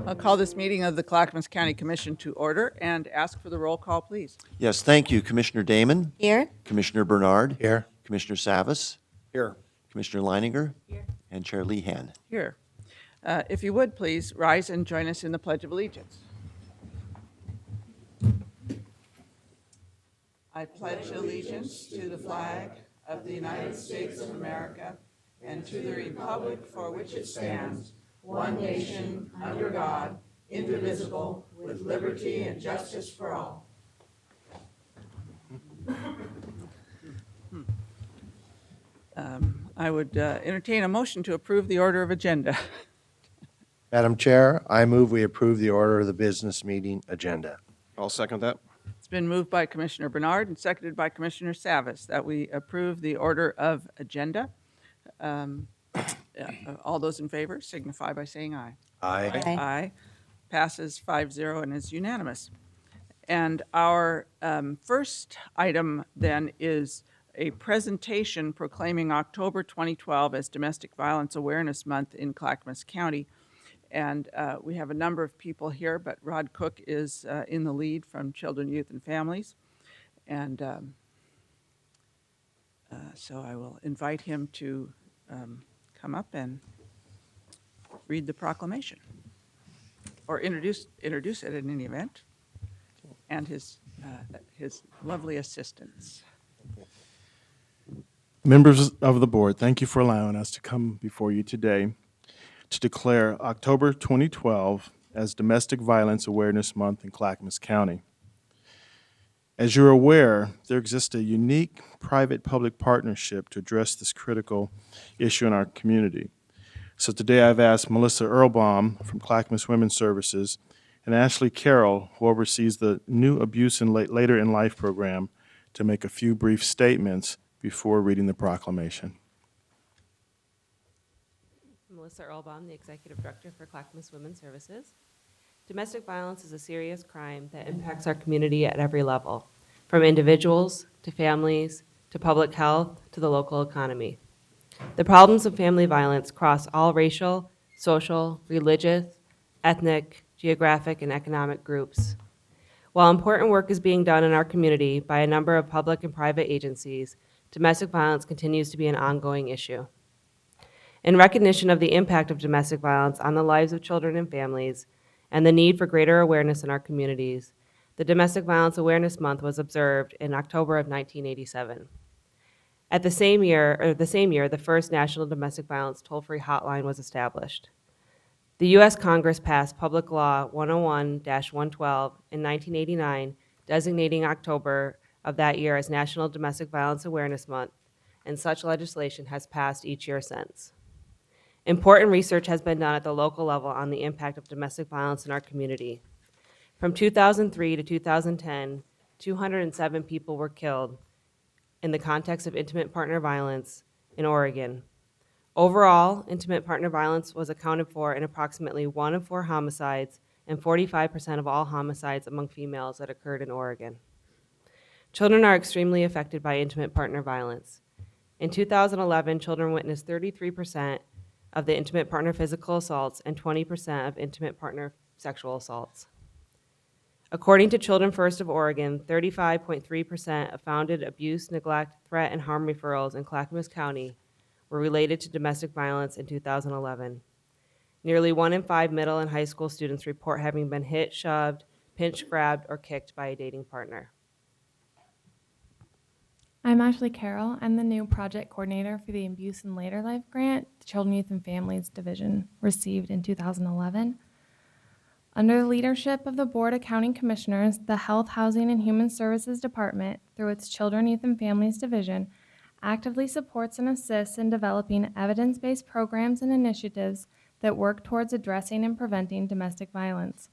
I'll call this meeting of the Clackamas County Commission to order and ask for the roll call, please. Yes, thank you. Commissioner Damon? Here. Commissioner Bernard? Here. Commissioner Savas? Here. Commissioner Leininger? Here. And Chair Lehan. Here. If you would, please rise and join us in the Pledge of Allegiance. I pledge allegiance to the flag of the United States of America and to the republic for which it stands, one nation, under God, indivisible, with liberty and justice for all. I would entertain a motion to approve the order of agenda. Madam Chair, I move we approve the order of the business meeting agenda. I'll second that. It's been moved by Commissioner Bernard and seconded by Commissioner Savas that we approve the order of agenda. All those in favor signify by saying aye. Aye. Aye. Passes 5-0 and is unanimous. And our first item then is a presentation proclaiming October 2012 as Domestic Violence Awareness Month in Clackamas County. And we have a number of people here, but Rod Cook is in the lead from Children, Youth, and Families. And so I will invite him to come up and read the proclamation, or introduce it in any event, and his lovely assistants. Members of the board, thank you for allowing us to come before you today to declare October 2012 as Domestic Violence Awareness Month in Clackamas County. As you're aware, there exists a unique private-public partnership to address this critical issue in our community. So today I've asked Melissa Earlbaum from Clackamas Women's Services and Ashley Carroll, who oversees the new Abuse in Later in Life program, to make a few brief statements before reading the proclamation. Melissa Earlbaum, the Executive Director for Clackamas Women's Services. Domestic violence is a serious crime that impacts our community at every level, from individuals to families to public health to the local economy. The problems of family violence cross all racial, social, religious, ethnic, geographic, and economic groups. While important work is being done in our community by a number of public and private agencies, domestic violence continues to be an ongoing issue. In recognition of the impact of domestic violence on the lives of children and families and the need for greater awareness in our communities, the Domestic Violence Awareness Month was observed in October of 1987. The same year, the first National Domestic Violence Toll-Free Hotline was established. The U.S. Congress passed Public Law 101-112 in 1989, designating October of that year as National Domestic Violence Awareness Month, and such legislation has passed each year since. Important research has been done at the local level on the impact of domestic violence in our community. From 2003 to 2010, 207 people were killed in the context of intimate partner violence in Oregon. Overall, intimate partner violence was accounted for in approximately 1 in 4 homicides and 45% of all homicides among females that occurred in Oregon. Children are extremely affected by intimate partner violence. In 2011, children witnessed 33% of the intimate partner physical assaults and 20% of intimate partner sexual assaults. According to Children First of Oregon, 35.3% of founded abuse, neglect, threat, and harm referrals in Clackamas County were related to domestic violence in 2011. Nearly 1 in 5 middle and high school students report having been hit, shoved, pinched, grabbed, or kicked by a dating partner. I'm Ashley Carroll. I'm the new project coordinator for the Abuse in Later Life grant the Children, Youth, and Families Division received in 2011. Under the leadership of the Board of County Commissioners, the Health, Housing, and Human Services Department, through its Children, Youth, and Families Division, actively supports and assists in developing evidence-based programs and initiatives that work towards addressing and preventing domestic violence.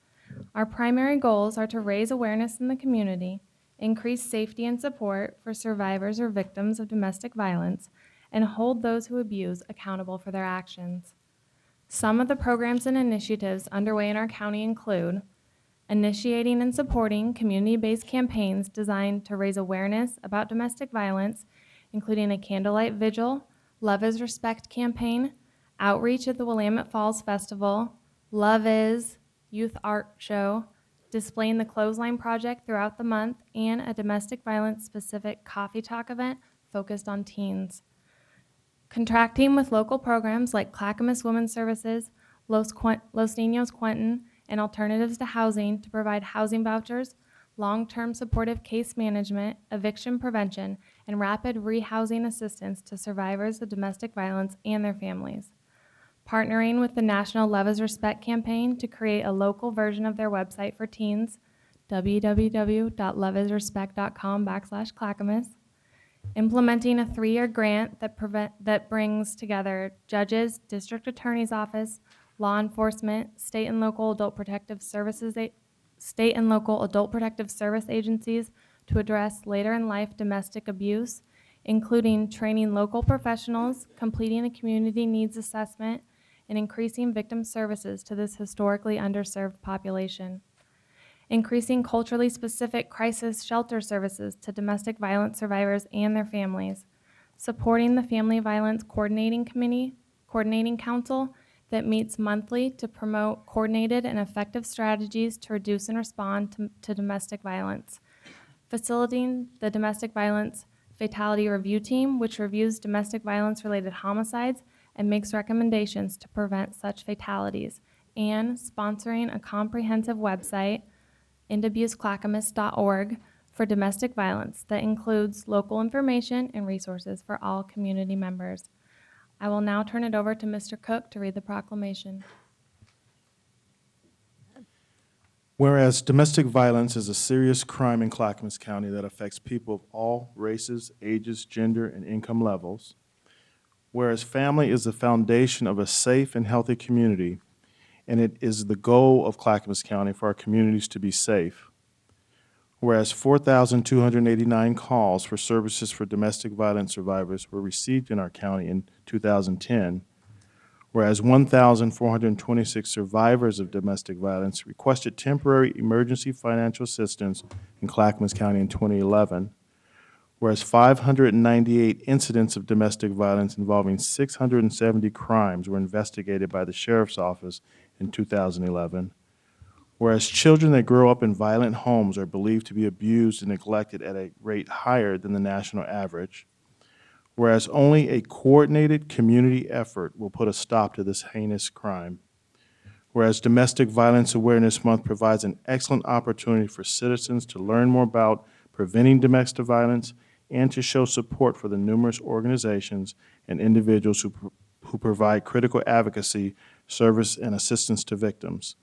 Our primary goals are to raise awareness in the community, increase safety and support for survivors or victims of domestic violence, and hold those who abuse accountable for their actions. Some of the programs and initiatives underway in our county include initiating and supporting community-based campaigns designed to raise awareness about domestic violence, including a candlelight vigil, Love is Respect campaign, outreach at the Willamette Falls Festival, Love Is Youth Art Show, displaying the Clothesline Project throughout the month, and a domestic violence-specific coffee talk event focused on teens. Contracting with local programs like Clackamas Women's Services, Los Niños Quentin, and Alternatives to Housing to provide housing vouchers, long-term supportive case management, eviction prevention, and rapid rehousing assistance to survivors of domestic violence and their families. Partnering with the National Love is Respect campaign to create a local version of their website for teens, www.loveisrespect.com/Clackamas. Implementing a 3-year grant that brings together judges, district attorney's office, law enforcement, state and local adult protective service agencies to address later in life domestic abuse, including training local professionals, completing a community needs assessment, and increasing victim services to this historically underserved population. Increasing culturally specific crisis shelter services to domestic violence survivors and their families. Supporting the Family Violence Coordinating Council that meets monthly to promote coordinated and effective strategies to reduce and respond to domestic violence. Facilitating the Domestic Violence Fatality Review Team, which reviews domestic violence-related homicides and makes recommendations to prevent such fatalities. And sponsoring a comprehensive website, endabuseclackamas.org, for domestic violence that includes local information and resources for all community members. I will now turn it over to Mr. Cook to read the proclamation. Whereas domestic violence is a serious crime in Clackamas County that affects people of all races, ages, gender, and income levels. Whereas family is the foundation of a safe and healthy community, and it is the goal of Clackamas County for our communities to be safe. Whereas 4,289 calls for services for domestic violence survivors were received in our county in 2010, whereas 1,426 survivors of domestic violence requested temporary emergency financial assistance in Clackamas County in 2011, whereas 598 incidents of domestic violence involving 670 crimes were investigated by the Sheriff's Office in 2011, whereas children that grow up in violent homes are believed to be abused and neglected at a rate higher than the national average, whereas only a coordinated community effort will put a stop to this heinous crime, whereas Domestic Violence Awareness Month provides an excellent opportunity for citizens to learn more about preventing domestic violence and to show support for the numerous organizations and individuals who provide critical advocacy, service, and assistance to victims.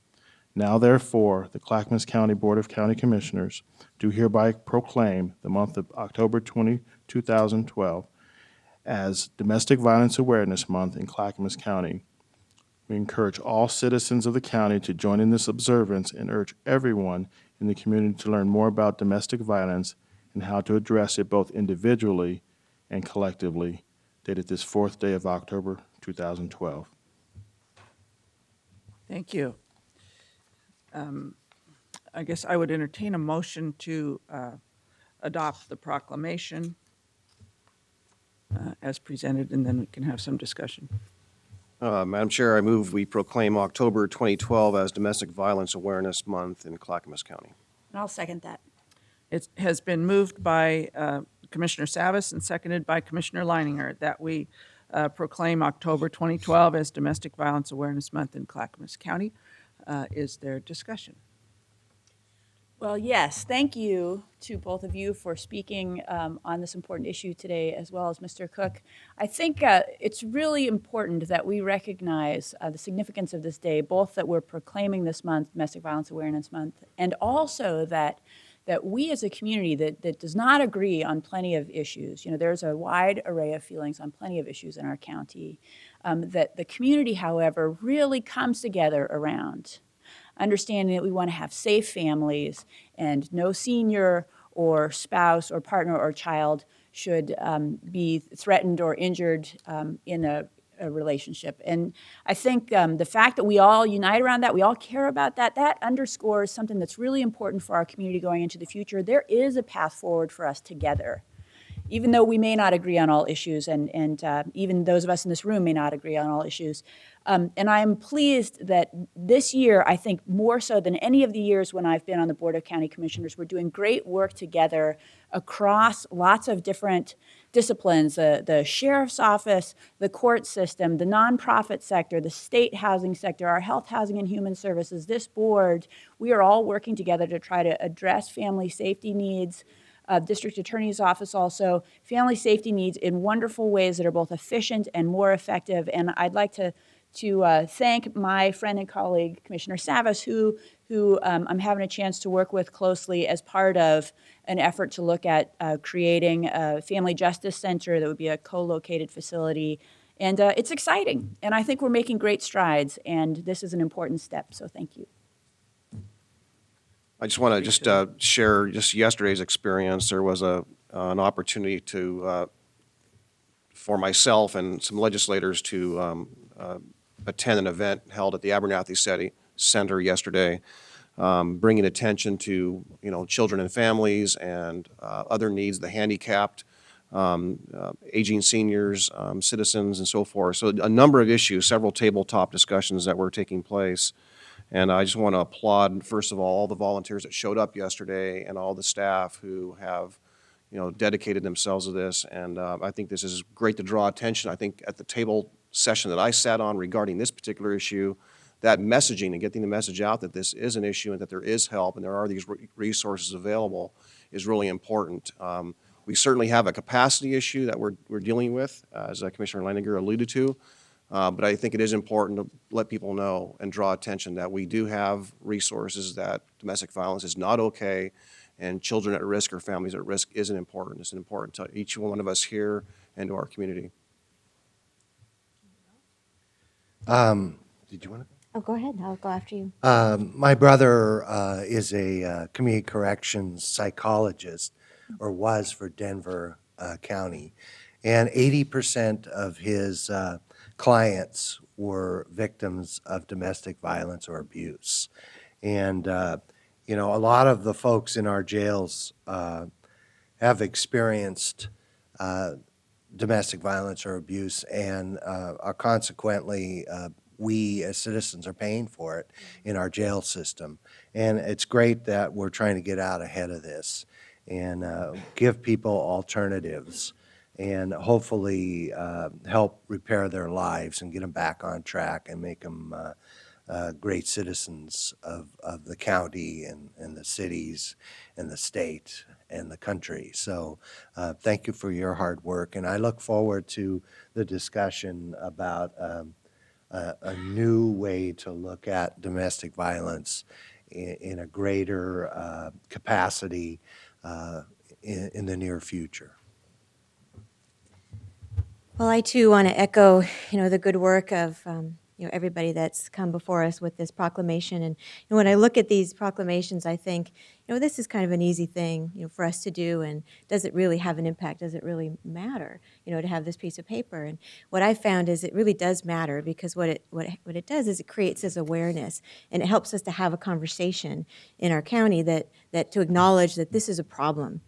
Now, therefore, the Clackamas County Board of County Commissioners do hereby proclaim the month of October 2012 as Domestic Violence Awareness Month in Clackamas County. We encourage all citizens of the county to join in this observance and urge everyone in the community to learn more about domestic violence and how to address it both individually and collectively, dated this 4th day of October, 2012. Thank you. I guess I would entertain a motion to adopt the proclamation as presented, and then we can have some discussion. Madam Chair, I move we proclaim October 2012 as Domestic Violence Awareness Month in Clackamas County. And I'll second that. It has been moved by Commissioner Savas and seconded by Commissioner Leininger that we proclaim October 2012 as Domestic Violence Awareness Month in Clackamas County. Is there discussion? Well, yes, thank you to both of you for speaking on this important issue today, as well as Mr. Cook. I think it's really important that we recognize the significance of this day, both that we're proclaiming this month, Domestic Violence Awareness Month, and also that we as a community that does not agree on plenty of issues. You know, there's a wide array of feelings on plenty of issues in our county, that the community, however, really comes together around understanding that we want to have safe families and no senior or spouse or partner or child should be threatened or injured in a relationship. And I think the fact that we all unite around that, we all care about that, that underscores something that's really important for our community going into the future. There is a path forward for us together, even though we may not agree on all issues, and even those of us in this room may not agree on all issues. And I am pleased that this year, I think more so than any of the years when I've been on the Board of County Commissioners, we're doing great work together across lots of different disciplines, the sheriff's office, the court system, the nonprofit sector, the state housing sector, our health, housing, and human services. This board, we are all working together to try to address family safety needs, district attorney's office also, family safety needs in wonderful ways that are both efficient and more effective. And I'd like to thank my friend and colleague, Commissioner Savas, who I'm having a chance to work with closely as part of an effort to look at creating a family justice center that would be a co-located facility. And it's exciting, and I think we're making great strides, and this is an important step, so thank you. I just want to share just yesterday's experience. There was an opportunity for myself and some legislators to attend an event held at the Abernathy Center yesterday, bringing attention to children and families and other needs, the handicapped, aging seniors, citizens, and so forth. So a number of issues, several tabletop discussions that were taking place. And I just want to applaud, first of all the volunteers that showed up yesterday and all the staff who have, dedicated themselves to this. And I think this is great to draw attention. I think at the table session that I sat on regarding this particular issue, that messaging and getting the message out that this is an issue and that there is help and there are these resources available is really important. We certainly have a capacity issue that we're dealing with, as Commissioner Leininger alluded to. But I think it is important to let people know and draw attention that we do have resources, that domestic violence is not okay, and children at risk or families at risk isn't important. It's important to each one of us here and to our community. Did you want to? Oh, go ahead. I'll go after you. My brother is a community corrections psychologist, or was for Denver County, and 80% of his clients were victims of domestic violence or abuse. And, a lot of the folks in our jails have experienced domestic violence or abuse, and are consequently, we as citizens are paying for it in our jail system. And it's great that we're trying to get out ahead of this and give people alternatives and hopefully help repair their lives and get them back on track and make them great citizens of the county and the cities and the state and the country. So thank you for your hard work, and I look forward to the discussion about a new way to look at domestic violence in a greater capacity in the near future. Well, I too want to echo, the good work of everybody that's come before us with this proclamation. And when I look at these proclamations, I think, this is kind of an easy thing, for us to do. And does it really have an impact? Does it really matter, to have this piece of paper? And what I found is it really does matter, because what it does is it creates this awareness, and it helps us to have a conversation in our county that to acknowledge that this is a problem.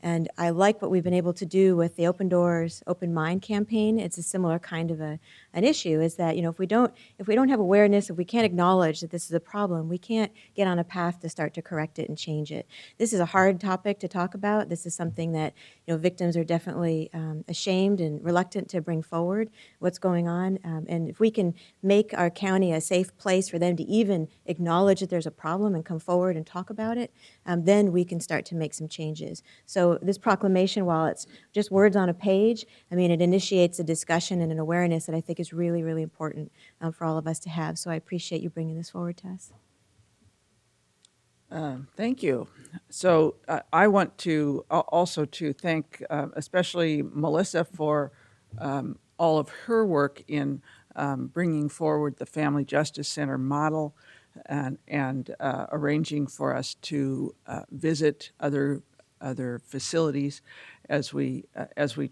And I like what we've been able to do with the Open Doors, Open Mind campaign. It's a similar kind of an issue, is that, if we don't have awareness, if we can't acknowledge that this is a problem, we can't get on a path to start to correct it and change it. This is a hard topic to talk about. This is something that, victims are definitely ashamed and reluctant to bring forward what's going on. And if we can make our county a safe place for them to even acknowledge that there's a problem and come forward and talk about it, then we can start to make some changes. So this proclamation, while it's just words on a page, it initiates a discussion and an awareness that I think is really, really important for all of us to have. So I appreciate you bringing this forward to us. Thank you. So I want to also to thank especially Melissa for all of her work in bringing forward the Family Justice Center model and arranging for us to visit other facilities as we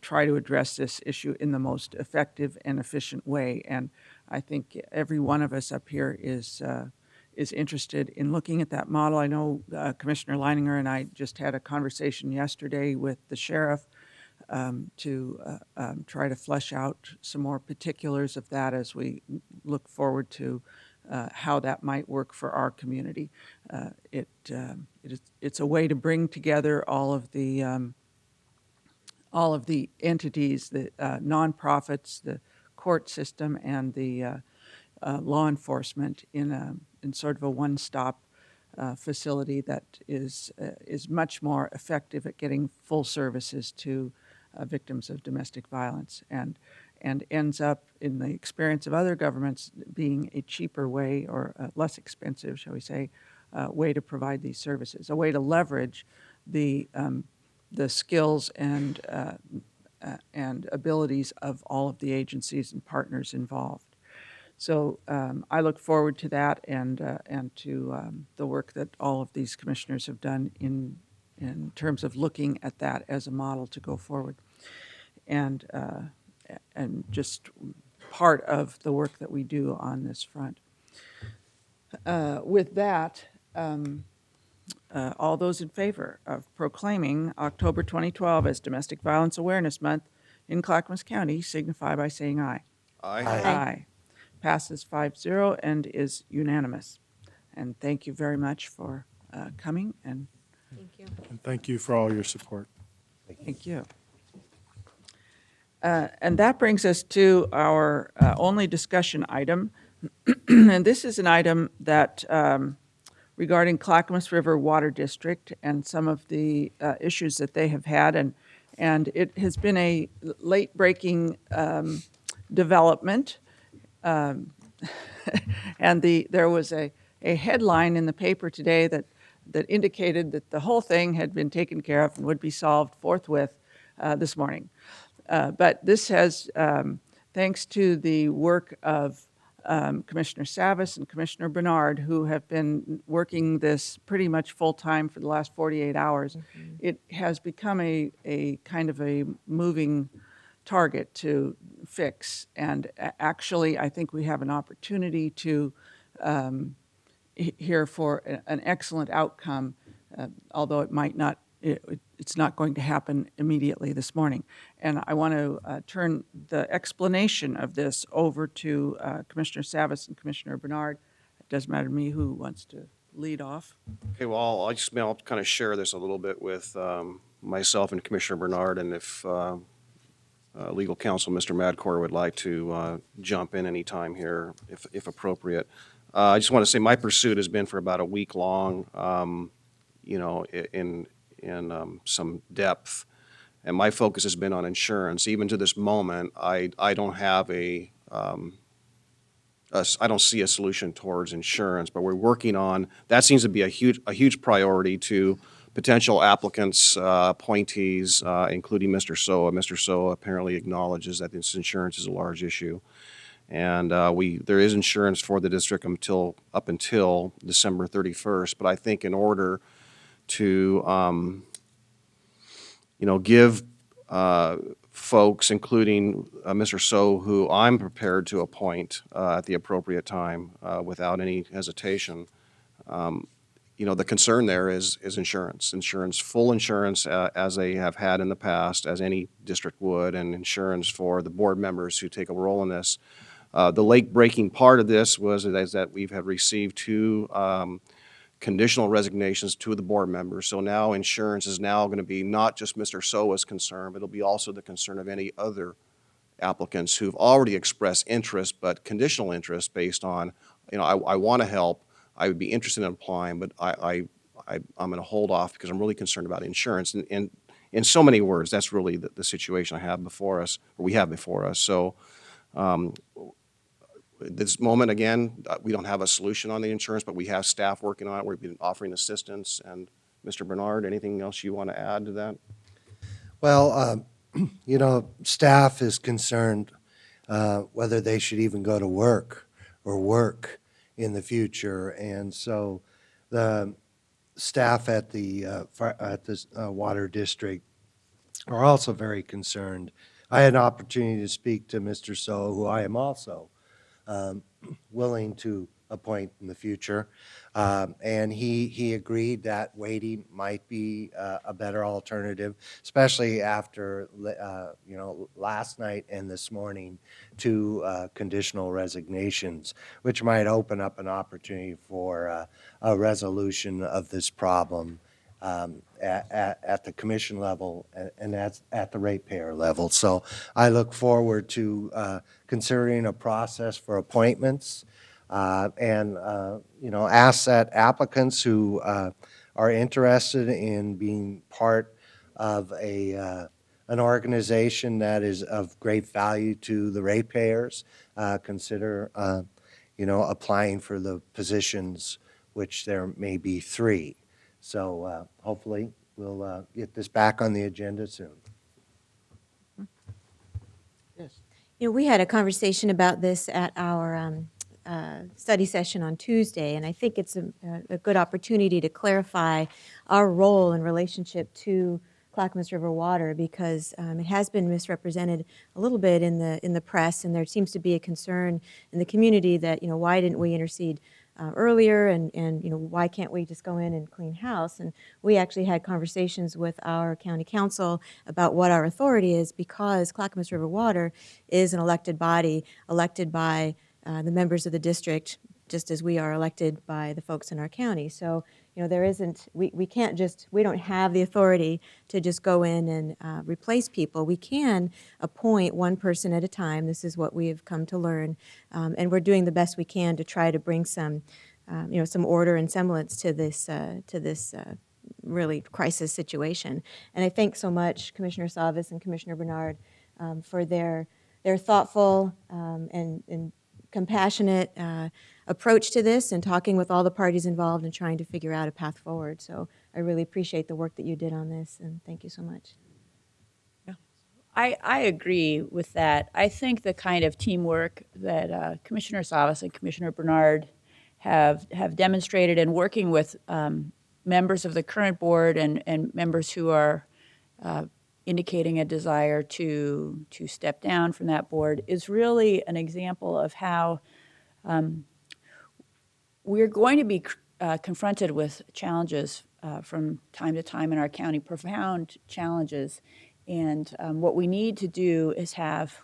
try to address this issue in the most effective and efficient way. And I think every one of us up here is interested in looking at that model. I know Commissioner Leininger and I just had a conversation yesterday with the sheriff to try to flesh out some more particulars of that as we look forward to how that might work for our community. It's a way to bring together all of the entities, the nonprofits, the court system, and the law enforcement in sort of a one-stop facility that is much more effective at getting full services to victims of domestic violence, and ends up, in the experience of other governments, being a cheaper way, or a less expensive, shall we say, way to provide these services, a way to leverage the skills and abilities of all of the agencies and partners involved. So I look forward to that, and to the work that all of these commissioners have done in terms of looking at that as a model to go forward, and just part of the work that we do on this front. With that, all those in favor of proclaiming October 2012 as Domestic Violence Awareness Month in Clackamas County signify by saying aye. Aye. Aye. Passes 5-0 and is unanimous. And thank you very much for coming, and Thank you. And thank you for all your support. thank you. And that brings us to our only discussion item. And this is an item that regarding Clackamas River Water District and some of the issues that they have had. And it has been a late-breaking development. And there was a headline in the paper today that indicated that the whole thing had been taken care of and would be solved forthwith this morning. But this has, thanks to the work of Commissioner Savas and Commissioner Bernard, who have been working this pretty much full-time for the last 48 hours, it has become a kind of a moving target to fix. And actually, I think we have an opportunity to here for an excellent outcome, although it might not, it's not going to happen immediately this morning. And I want to turn the explanation of this over to Commissioner Savas and Commissioner Bernard. It doesn't matter to me who wants to lead off. Okay, well, I'll kind of share this a little bit with myself and Commissioner Bernard, and if legal counsel, Mr. Madcore, would like to jump in anytime here, if appropriate. I just want to say my pursuit has been for about a week long, in some depth, and my focus has been on insurance. Even to this moment, I don't have I don't see a solution towards insurance, but we're working on, that seems to be a huge priority to potential applicants, appointees, including Mr. Soa. Mr. Soa apparently acknowledges that this insurance is a large issue. And there is insurance for the district up until December 31st. But I think in order to, give folks, including Mr. So, who I'm prepared to appoint at the appropriate time without any hesitation, the concern there is insurance, full insurance as they have had in the past, as any district would, and insurance for the board members who take a role in this. The late-breaking part of this is that we've had received two conditional resignations, two of the board members. So now insurance is now going to be not just Mr. Soa's concern, but it'll be also the concern of any other applicants who've already expressed interest, but conditional interest based on, I want to help, I would be interested in applying, but I'm going to hold off because I'm really concerned about insurance. And in so many words, that's really the situation I have before us, or we have before us. So at this moment, again, we don't have a solution on the insurance, but we have staff working on it. We've been offering assistance. And Mr. Bernard, anything else you want to add to that? Well, staff is concerned whether they should even go to work or work in the future. And so the staff at the water district are also very concerned. I had an opportunity to speak to Mr. So, who I am also willing to appoint in the future. And he agreed that waiting might be a better alternative, especially after, last night and this morning, two conditional resignations, which might open up an opportunity for a resolution of this problem at the commission level and at the ratepayer level. So I look forward to considering a process for appointments and ask that applicants who are interested in being part of an organization that is of great value to the ratepayers consider applying for the positions, which there may be 3. So hopefully we'll get this back on the agenda soon. Yes. We had a conversation about this at our study session on Tuesday, and I think it's a good opportunity to clarify our role in relationship to Clackamas River Water, because it has been misrepresented a little bit in the press, and there seems to be a concern in the community that why didn't we intercede earlier, and why can't we just go in and clean house? And we actually had conversations with our county council about what our authority is, because Clackamas River Water is an elected body, elected by the members of the district, just as we are elected by the folks in our county. So there isn't, we can't just, we don't have the authority to just go in and replace people. We can appoint one person at a time. This is what we have come to learn. And we're doing the best we can to try to bring some, some order and semblance to this really crisis situation. And I thank so much Commissioner Savas and Commissioner Bernard for their thoughtful and compassionate approach to this, and talking with all the parties involved and trying to figure out a path forward. So I really appreciate the work that you did on this, and thank you so much. Yeah, I agree with that. I think the kind of teamwork that Commissioner Savas and Commissioner Bernard have demonstrated in working with members of the current board and members who are indicating a desire to step down from that board is really an example of how we're going to be confronted with challenges from time to time in our county, profound challenges. And what we need to do is have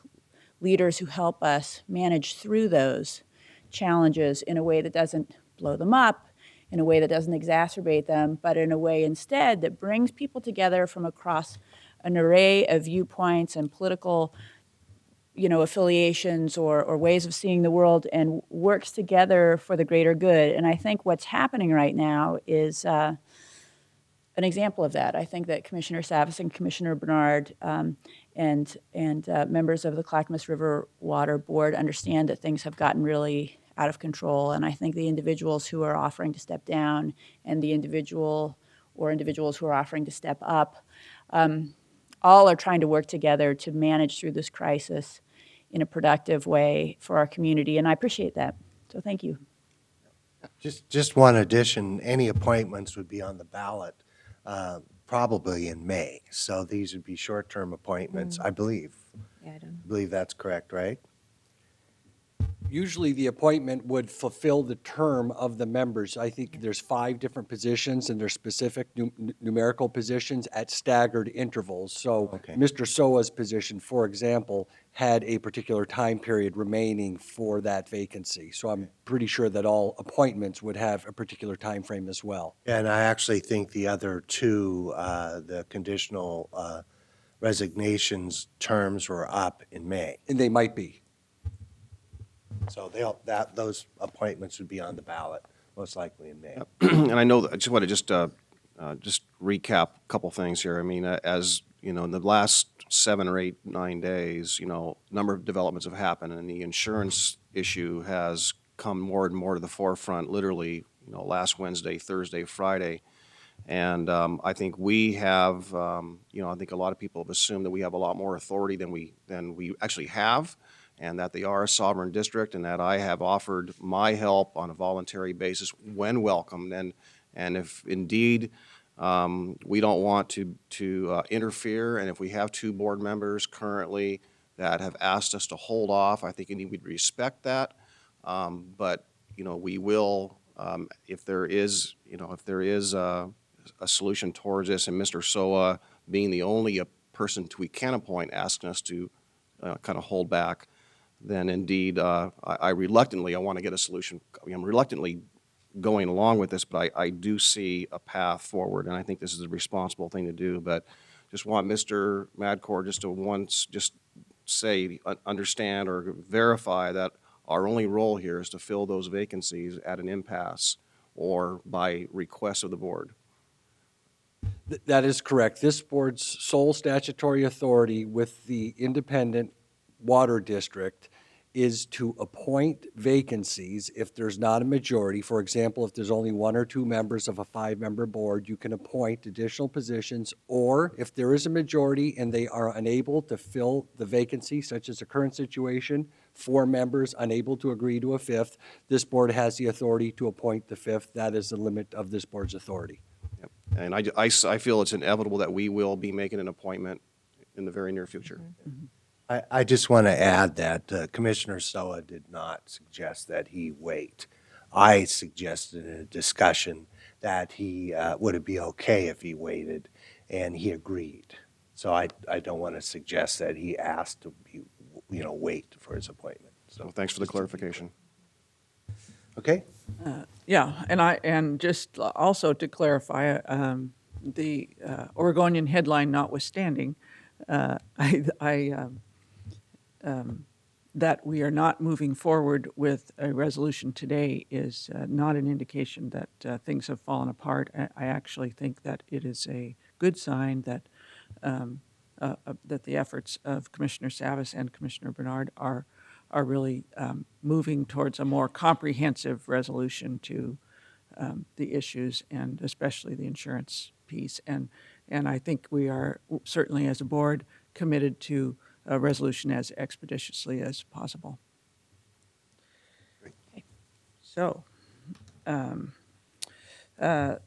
leaders who help us manage through those challenges in a way that doesn't blow them up, in a way that doesn't exacerbate them, but in a way instead that brings people together from across an array of viewpoints and political affiliations or ways of seeing the world, and works together for the greater good. And I think what's happening right now is an example of that. I think that Commissioner Savas and Commissioner Bernard and members of the Clackamas River Water Board understand that things have gotten really out of control. And I think the individuals who are offering to step down and the individuals who are offering to step up all are trying to work together to manage through this crisis in a productive way for our community, and I appreciate that. So thank you. Just one addition, any appointments would be on the ballot probably in May. So these would be short-term appointments, I believe. Yeah, I don't know. I believe that's correct, right? Usually, the appointment would fulfill the term of the members. I think there's 5 different positions, and there's specific numerical positions at staggered intervals. So Okay. Mr. Soa's position, for example, had a particular time period remaining for that vacancy. So I'm pretty sure that all appointments would have a particular time frame as well. And I actually think the other two, the conditional resignations terms were up in May. And they might be. So those appointments would be on the ballot, most likely in May. And I know, I just want to just recap a couple things here. I mean, as, you know, in the last 7 or 8, 9 days, you know, a number of developments have happened, and the insurance issue has come more and more to the forefront, literally, you know, last Wednesday, Thursday, Friday. And I think we have, you know, I think a lot of people have assumed that we have a lot more authority than we actually have, and that they are a sovereign district, and that I have offered my help on a voluntary basis when welcomed. And if indeed we don't want to interfere, and if we have 2 board members currently that have asked us to hold off, I think we'd respect that. But, you know, we will, if there is, you know, if there is a solution towards this, and Mr. Soa being the only person we can appoint asking us to kind of hold back, then indeed, I reluctantly, I want to get a solution. I'm reluctantly going along with this, but I do see a path forward, and I think this is a responsible thing to do. But just want Mr. Madcore just to once just say, understand or verify that our only role here is to fill those vacancies at an impasse or by request of the board. That is correct. This board's sole statutory authority with the independent water district is to appoint vacancies if there's not a majority. For example, if there's only 1 or 2 members of a 5-member board, you can appoint additional positions, or if there is a majority and they are unable to fill the vacancy, such as the current situation, 4 members unable to agree to a 5th, this board has the authority to appoint the 5th. That is the limit of this board's authority. Yep. And I feel it's inevitable that we will be making an appointment in the very near future. I just want to add that Commissioner Soa did not suggest that he wait. I suggested in a discussion that would it be okay if he waited, and he agreed. So I don't want to suggest that he asked to be, you know, wait for his appointment. So thanks for the clarification. Okay? Yeah, and just also to clarify, the Oregonian headline notwithstanding, that we are not moving forward with a resolution today is not an indication that things have fallen apart. I actually think that it is a good sign that that the efforts of Commissioner Savas and Commissioner Bernard are really moving towards a more comprehensive resolution to the issues, and especially the insurance piece. And I think we are certainly, as a board, committed to a resolution as expeditiously as possible. Okay. So,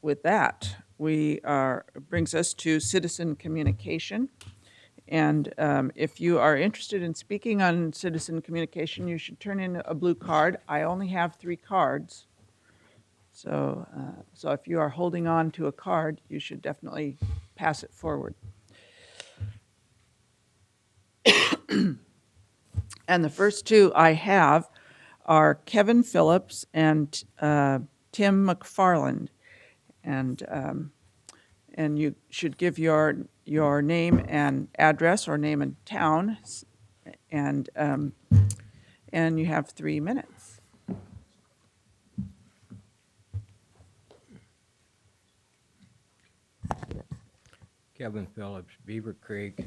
with that, brings us to citizen communication. And if you are interested in speaking on citizen communication, you should turn in a blue card. I only have 3 cards. So if you are holding on to a card, you should definitely pass it forward. And the first 2 I have are Kevin Phillips and Tim McFarland. And you should give your name and address, or name and town, and you have 3 minutes. Kevin Phillips, Beaver Creek.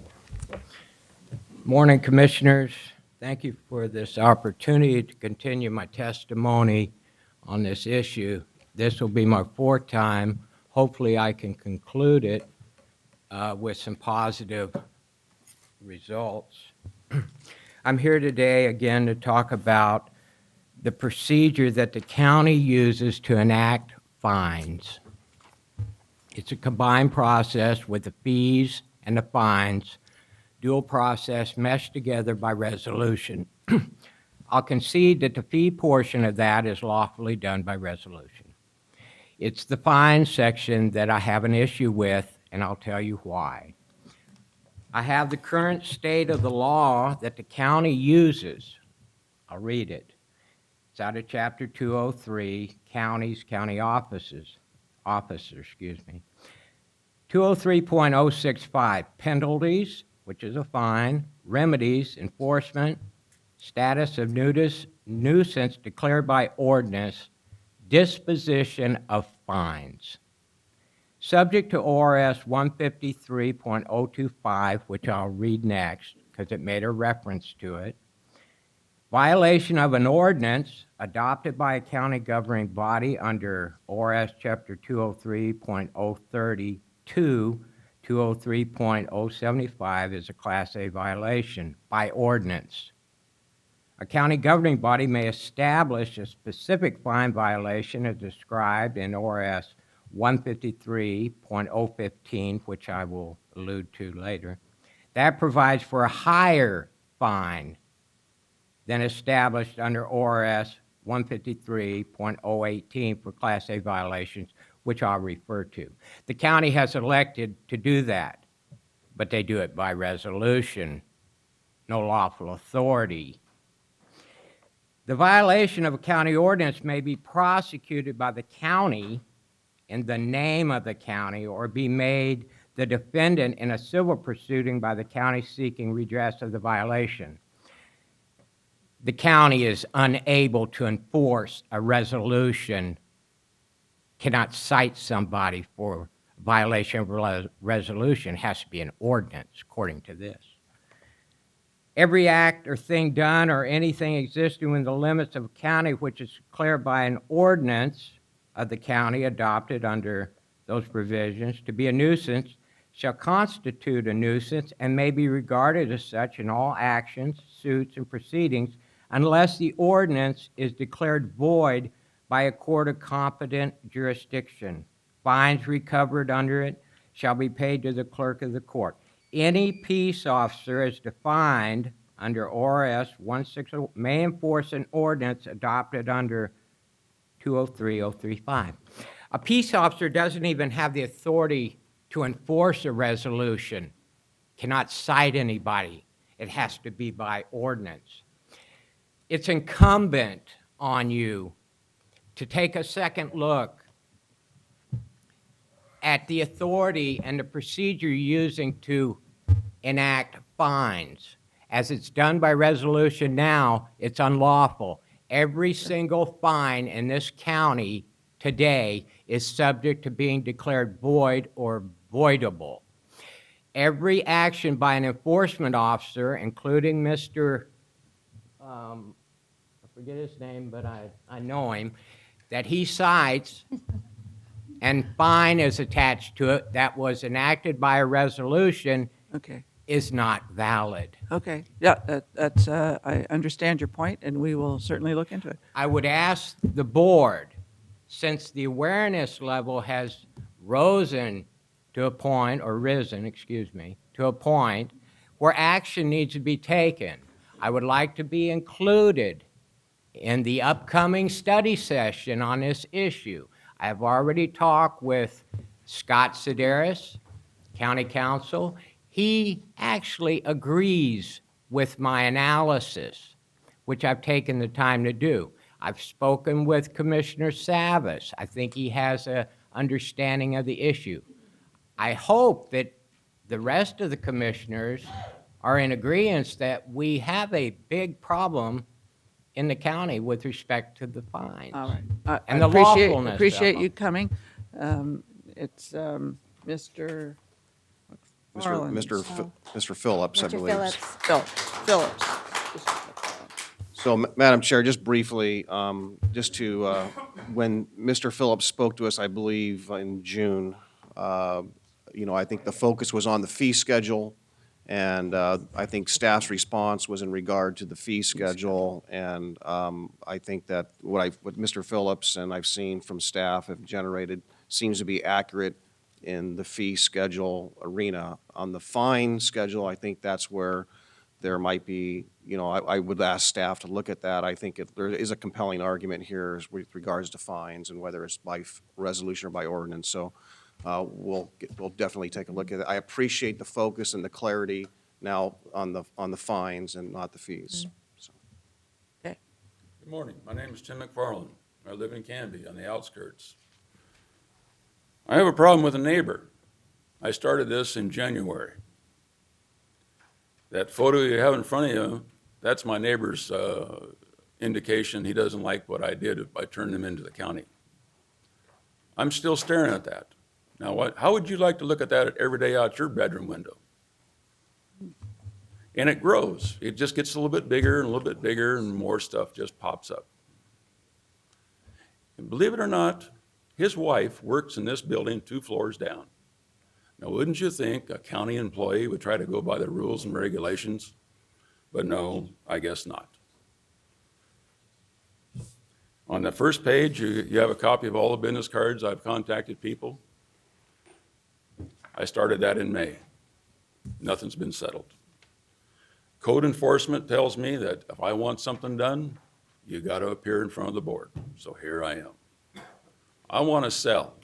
Morning, Commissioners. Thank you for this opportunity to continue my testimony on this issue. This will be my 4th time. Hopefully, I can conclude it with some positive results. I'm here today again to talk about the procedure that the county uses to enact fines. It's a combined process with the fees and the fines, dual process meshed together by resolution. I'll concede that the fee portion of that is lawfully done by resolution. It's the fine section that I have an issue with, and I'll tell you why. I have the current state of the law that the county uses. I'll read it. It's out of Chapter 203, Counties, County Officers, 203.065, penalties, which is a fine, remedies, enforcement, status of nuisance declared by ordinance, disposition of fines. Subject to ORS 153.025, which I'll read next because it made a reference to it, violation of an ordinance adopted by a county governing body under ORS Chapter 203.032, 203.075 is a Class A violation by ordinance. A county governing body may establish a specific fine violation as described in ORS 153.015, which I will allude to later. That provides for a higher fine than established under ORS 153.018 for Class A violations, which I'll refer to. The county has elected to do that, but they do it by resolution, no lawful authority. The violation of a county ordinance may be prosecuted by the county in the name of the county or be made the defendant in a civil proceeding by the county seeking redress of the violation. The county is unable to enforce a resolution, cannot cite somebody for violation of a resolution. It has to be an ordinance, according to this. Every act or thing done or anything existing within the limits of a county which is declared by an ordinance of the county adopted under those provisions to be a nuisance shall constitute a nuisance and may be regarded as such in all actions, suits, and proceedings unless the ordinance is declared void by a court of competent jurisdiction. Fines recovered under it shall be paid to the clerk of the court. Any peace officer as defined under ORS 160 may enforce an ordinance adopted under 203.035. A peace officer doesn't even have the authority to enforce a resolution, cannot cite anybody. It has to be by ordinance. It's incumbent on you to take a second look at the authority and the procedure you're using to enact fines. As it's done by resolution now, it's unlawful. Every single fine in this county today is subject to being declared void or voidable. Every action by an enforcement officer, including Mr. I forget his name, but I know him, that he cites and fine is attached to it that was enacted by a resolution Okay. is not valid. Okay. Yeah, that's, I understand your point, and we will certainly look into it. I would ask the board, since the awareness level has risen to a point, or risen, excuse me, to a point where action needs to be taken, I would like to be included in the upcoming study session on this issue. I have already talked with Scott Sedaris, County Counsel. He actually agrees with my analysis, which I've taken the time to do. I've spoken with Commissioner Savas. I think he has an understanding of the issue. I hope that the rest of the commissioners are in agreement that we have a big problem in the county with respect to the fines. All right. And the appreciate, lawfulness of appreciate them. you coming. It's Mr. Farland. Mr. Phillips, I Mr. believe. Phillips. Phillips. So, Madam Chair, just briefly, just to, when Mr. Phillips spoke to us, I believe in June, I think the focus was on the fee schedule And I think staff's response was in regard to the fee schedule, and I think that what Mr. Phillips and I've seen from staff have generated seems to be accurate in the fee schedule arena. On the fine schedule, I think that's where there might be, I would ask staff to look at that. I think there is a compelling argument here with regards to fines and whether it's by resolution or by ordinance. So we'll definitely take a look at it. I appreciate the focus and the clarity now on the fines and not the fees. So. Okay. Good morning. My name is Tim McFarland. I live in Canby on the outskirts. I have a problem with a neighbor. I started this in January. That photo you have in front of you, that's my neighbor's indication he doesn't like what I did if I turned him into the county. I'm still staring at that. Now, how would you like to look at that every day out your bedroom window? And it grows. It just gets a little bit bigger and a little bit bigger, and more stuff just pops up. And believe it or not, his wife works in this building 2 floors down. Now, wouldn't you think a county employee would try to go by the rules and regulations? But no, I guess not. On the first page, you have a copy of all the business cards I've contacted people. I started that in May. Nothing's been settled. Code enforcement tells me that if I want something done, you got to appear in front of the board. So here I am. I want to sell.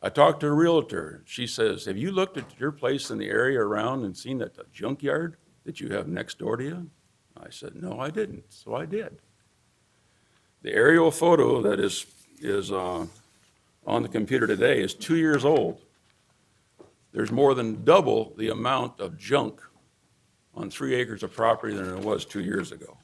I talked to a realtor. She says, have you looked at your place in the area around and seen that the junkyard that you have next door to you? I said, no, I didn't. So I did. The aerial photo that is on the computer today is 2 years old. There's more than double the amount of junk on 3 acres of property than there was 2 years ago.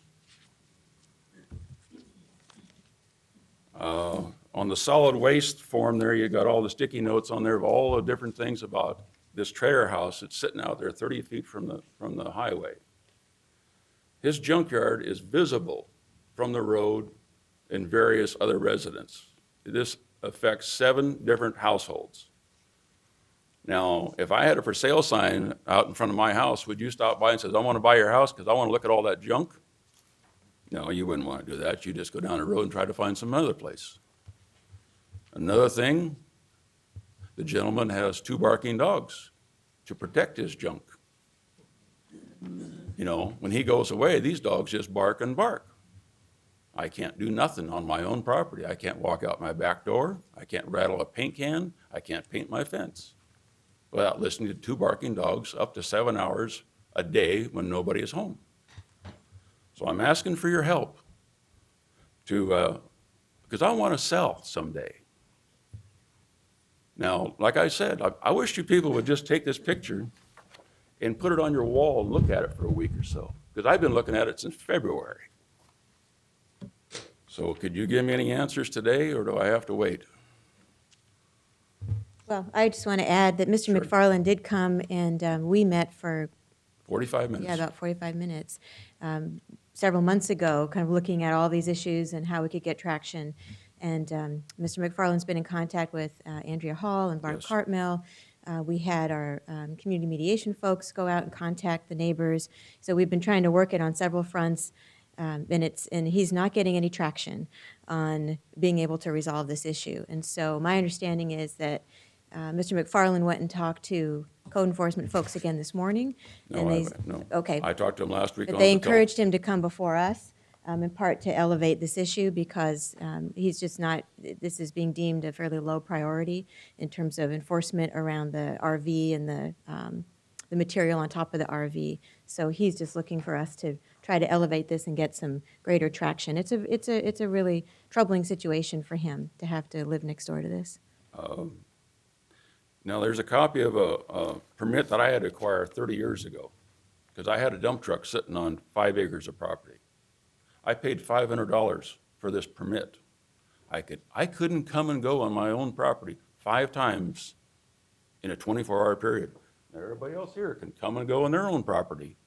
On the solid waste form there, you got all the sticky notes on there of all the different things about this trailer house that's sitting out there 30 feet from the highway. His junkyard is visible from the road and various other residents. This affects 7 different households. Now, if I had a for sale sign out in front of my house, would you stop by and say, I want to buy your house because I want to look at all that junk? No, you wouldn't want to do that. You just go down the road and try to find some other place. Another thing, the gentleman has 2 barking dogs to protect his junk. When he goes away, these dogs just bark and bark. I can't do nothing on my own property. I can't walk out my back door. I can't rattle a paint can. I can't paint my fence without listening to 2 barking dogs up to 7 hours a day when nobody is home. So I'm asking for your help because I want to sell someday. Now, like I said, I wish you people would just take this picture and put it on your wall and look at it for a week or so, because I've been looking at it since February. So could you give me any answers today, or do I have to wait? Well, I just want to add that Mr. McFarland did come and we met for 45 minutes. Yeah, about 45 minutes. Several months ago, kind of looking at all these issues and how we could get traction. And Mr. McFarland's been in contact with Andrea Hall and Barb Yes. Cartmill. We had our community mediation folks go out and contact the neighbors. So we've been trying to work it on several fronts. And he's not getting any traction on being able to resolve this issue. And so my understanding is that Mr. McFarland went and talked to code enforcement folks again this morning. No, no. Okay. I talked to him last week on They the encouraged him to come before us, in part to elevate this issue because he's just not, this is being deemed a fairly low priority in terms of enforcement around the RV and the material on top of the RV. So he's just looking for us to try to elevate this and get some greater traction. It's a really troubling situation for him to have to live next door to this. Now, there's a copy of a permit that I had to acquire 30 years ago because I had a dump truck sitting on 5 acres of property. I paid $500 for this permit. I couldn't come and go on my own property 5 times in a 24-hour period. Everybody else here can come and go on their own property,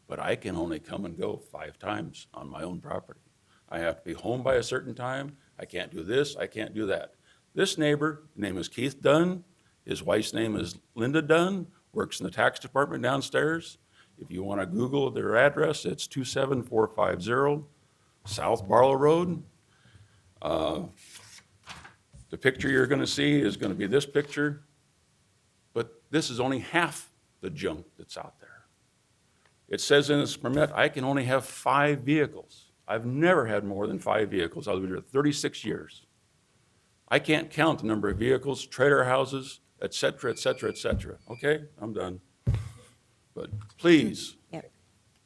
but I can only come and go 5 times on my own property. I have to be home by a certain time. I can't do this. I can't do that. This neighbor, his name is Keith Dunn. His wife's name is Linda Dunn. works in the tax department downstairs. If you want to Google their address, it's 27450 South Barlow Road. The picture you're going to see is going to be this picture, but this is only half the junk that's out there. It says in this permit, I can only have 5 vehicles. I've never had more than 5 vehicles. I've been here 36 years. I can't count the number of vehicles, trailer houses, et cetera, et cetera, et cetera. Okay, I'm done. But please, Yep.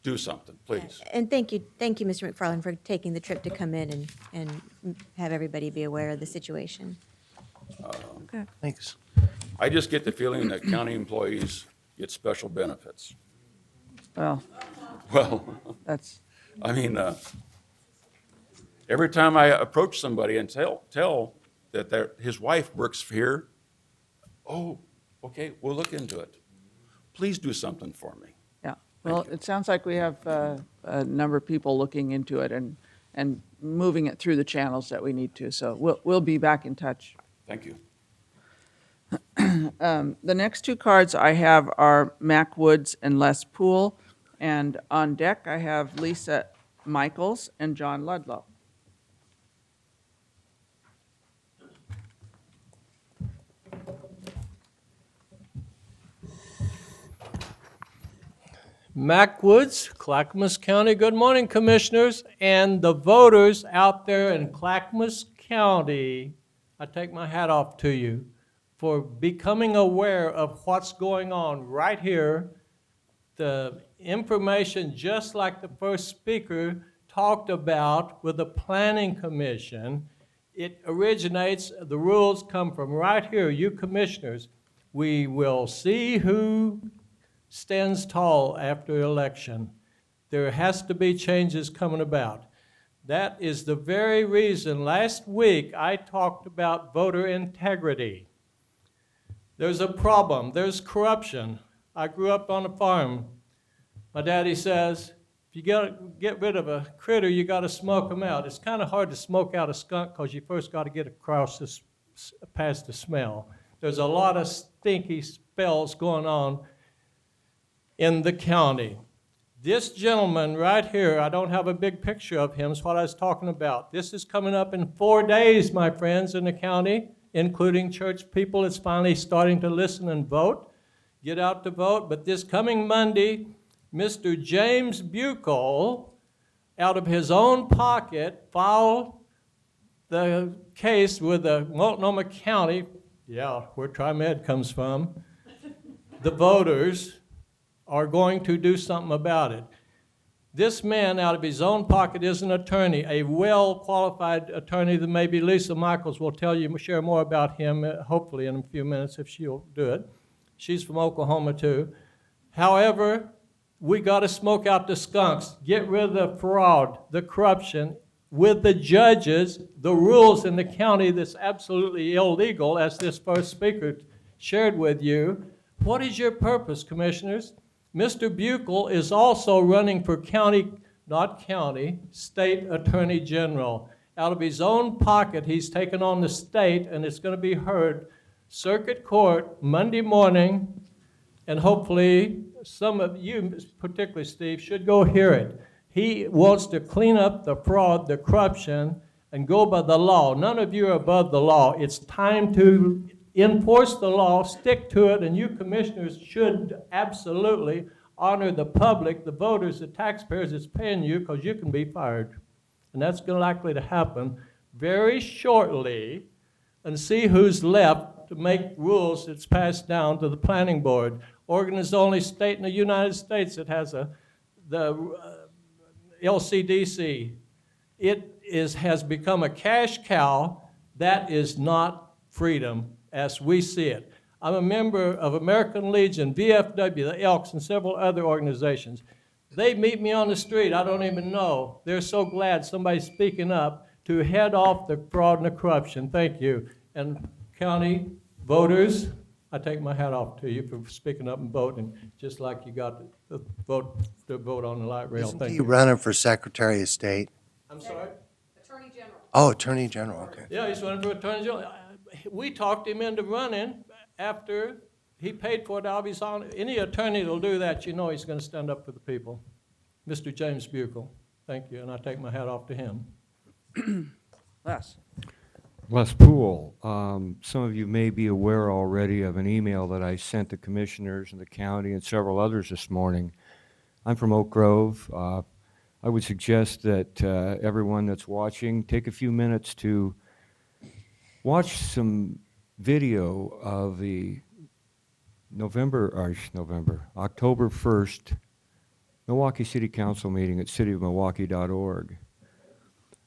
do something, please. And thank you, Mr. McFarland, for taking the trip to come in and have everybody be aware of the situation. Okay. Thanks. I just get the feeling that county employees get special benefits. Well, Well, that's, I mean, every time I approach somebody and tell that his wife works here, oh, okay, we'll look into it. Please do something for me. yeah. Well, it sounds like we have a number of people looking into it and moving it through the channels that we need to. So we'll be back in touch. Thank you. The next 2 cards I have are Mac Woods and Les Poole. And on deck, I have Lisa Michaels and John Ludlow. Mac Woods, Clackamas County. Good morning, Commissioners and the voters out there in Clackamas County. I take my hat off to you for becoming aware of what's going on right here. The information, just like the first speaker talked about with the Planning Commission, it originates, the rules come from right here, you commissioners. We will see who stands tall after election. There has to be changes coming about. That is the very reason last week I talked about voter integrity. There's a problem, there's corruption. I grew up on a farm. My daddy says, if you get rid of a critter, you got to smoke them out. It's kind of hard to smoke out a skunk because you first got to get across this, past the smell. There's a lot of stinky spells going on in the county. This gentleman right here, I don't have a big picture of him, is what I was talking about. This is coming up in 4 days, my friends, in the county, including church people. It's finally starting to listen and vote. Get out to vote. But this coming Monday, Mr. James Bucol, out of his own pocket, filed the case with the Multnomah County, yeah, where TriMed comes from. The voters are going to do something about it. This man, out of his own pocket, is an attorney, a well-qualified attorney that maybe Lisa Michaels will tell you, share more about him, hopefully in a few minutes if she'll do it. She's from Oklahoma too. However, we got to smoke out the skunks, get rid of the fraud, the corruption, with the judges, the rules in the county that's absolutely illegal, as this first speaker shared with you. What is your purpose, commissioners? Mr. Bucol is also running for county, not county, state attorney general. Out of his own pocket, he's taken on the state, and it's going to be heard circuit court Monday morning, and hopefully some of you, particularly Steve, should go hear it. He wants to clean up the fraud, the corruption, and go by the law. None of you are above the law. It's time to enforce the law, stick to it, and you commissioners should absolutely honor the public, the voters, the taxpayers that's paying you, because you can be fired. And that's likely to happen very shortly, and see who's left to make rules that's passed down to the planning board. Oregon is the only state in the United States that has the LCDC. It has become a cash cow. That is not freedom as we see it. I'm a member of American Legion, VFW, the Elks, and several other organizations. They meet me on the street. I don't even know. They're so glad somebody's speaking up to head off the fraud and the corruption. Thank you. And county voters, I take my hat off to you for speaking up and voting, just like you got to vote on the light rail. Isn't Thank he you. running for Secretary of State? I'm sorry? Oh, Attorney General, okay. Yeah, he's running for Attorney General. We talked him into running after He paid for it out of his own. Any attorney that'll do that, you know he's going to stand up for the people. Mr. James Buchel, thank you, and I take my hat off to him. Les? Les Poole, some of you may be aware already of an email that I sent the commissioners in the county and several others this morning. I'm from Oak Grove. I would suggest that everyone that's watching take a few minutes to watch some video of the October 1st Milwaukee City Council meeting at cityofmilwaukee.org.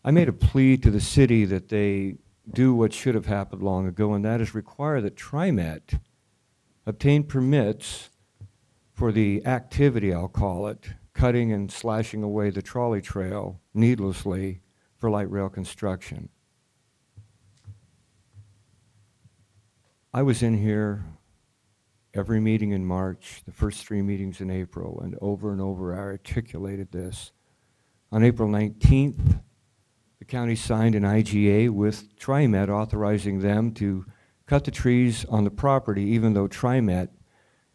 I made a plea to the city that they do what should have happened long ago, and that is require that TriMet obtain permits for the activity, I'll call it, cutting and slashing away the trolley trail needlessly for light rail construction. I was in here every meeting in March, the first 3 meetings in April, and over I articulated this. On April 19th, the county signed an IGA with TriMet authorizing them to cut the trees on the property even though TriMet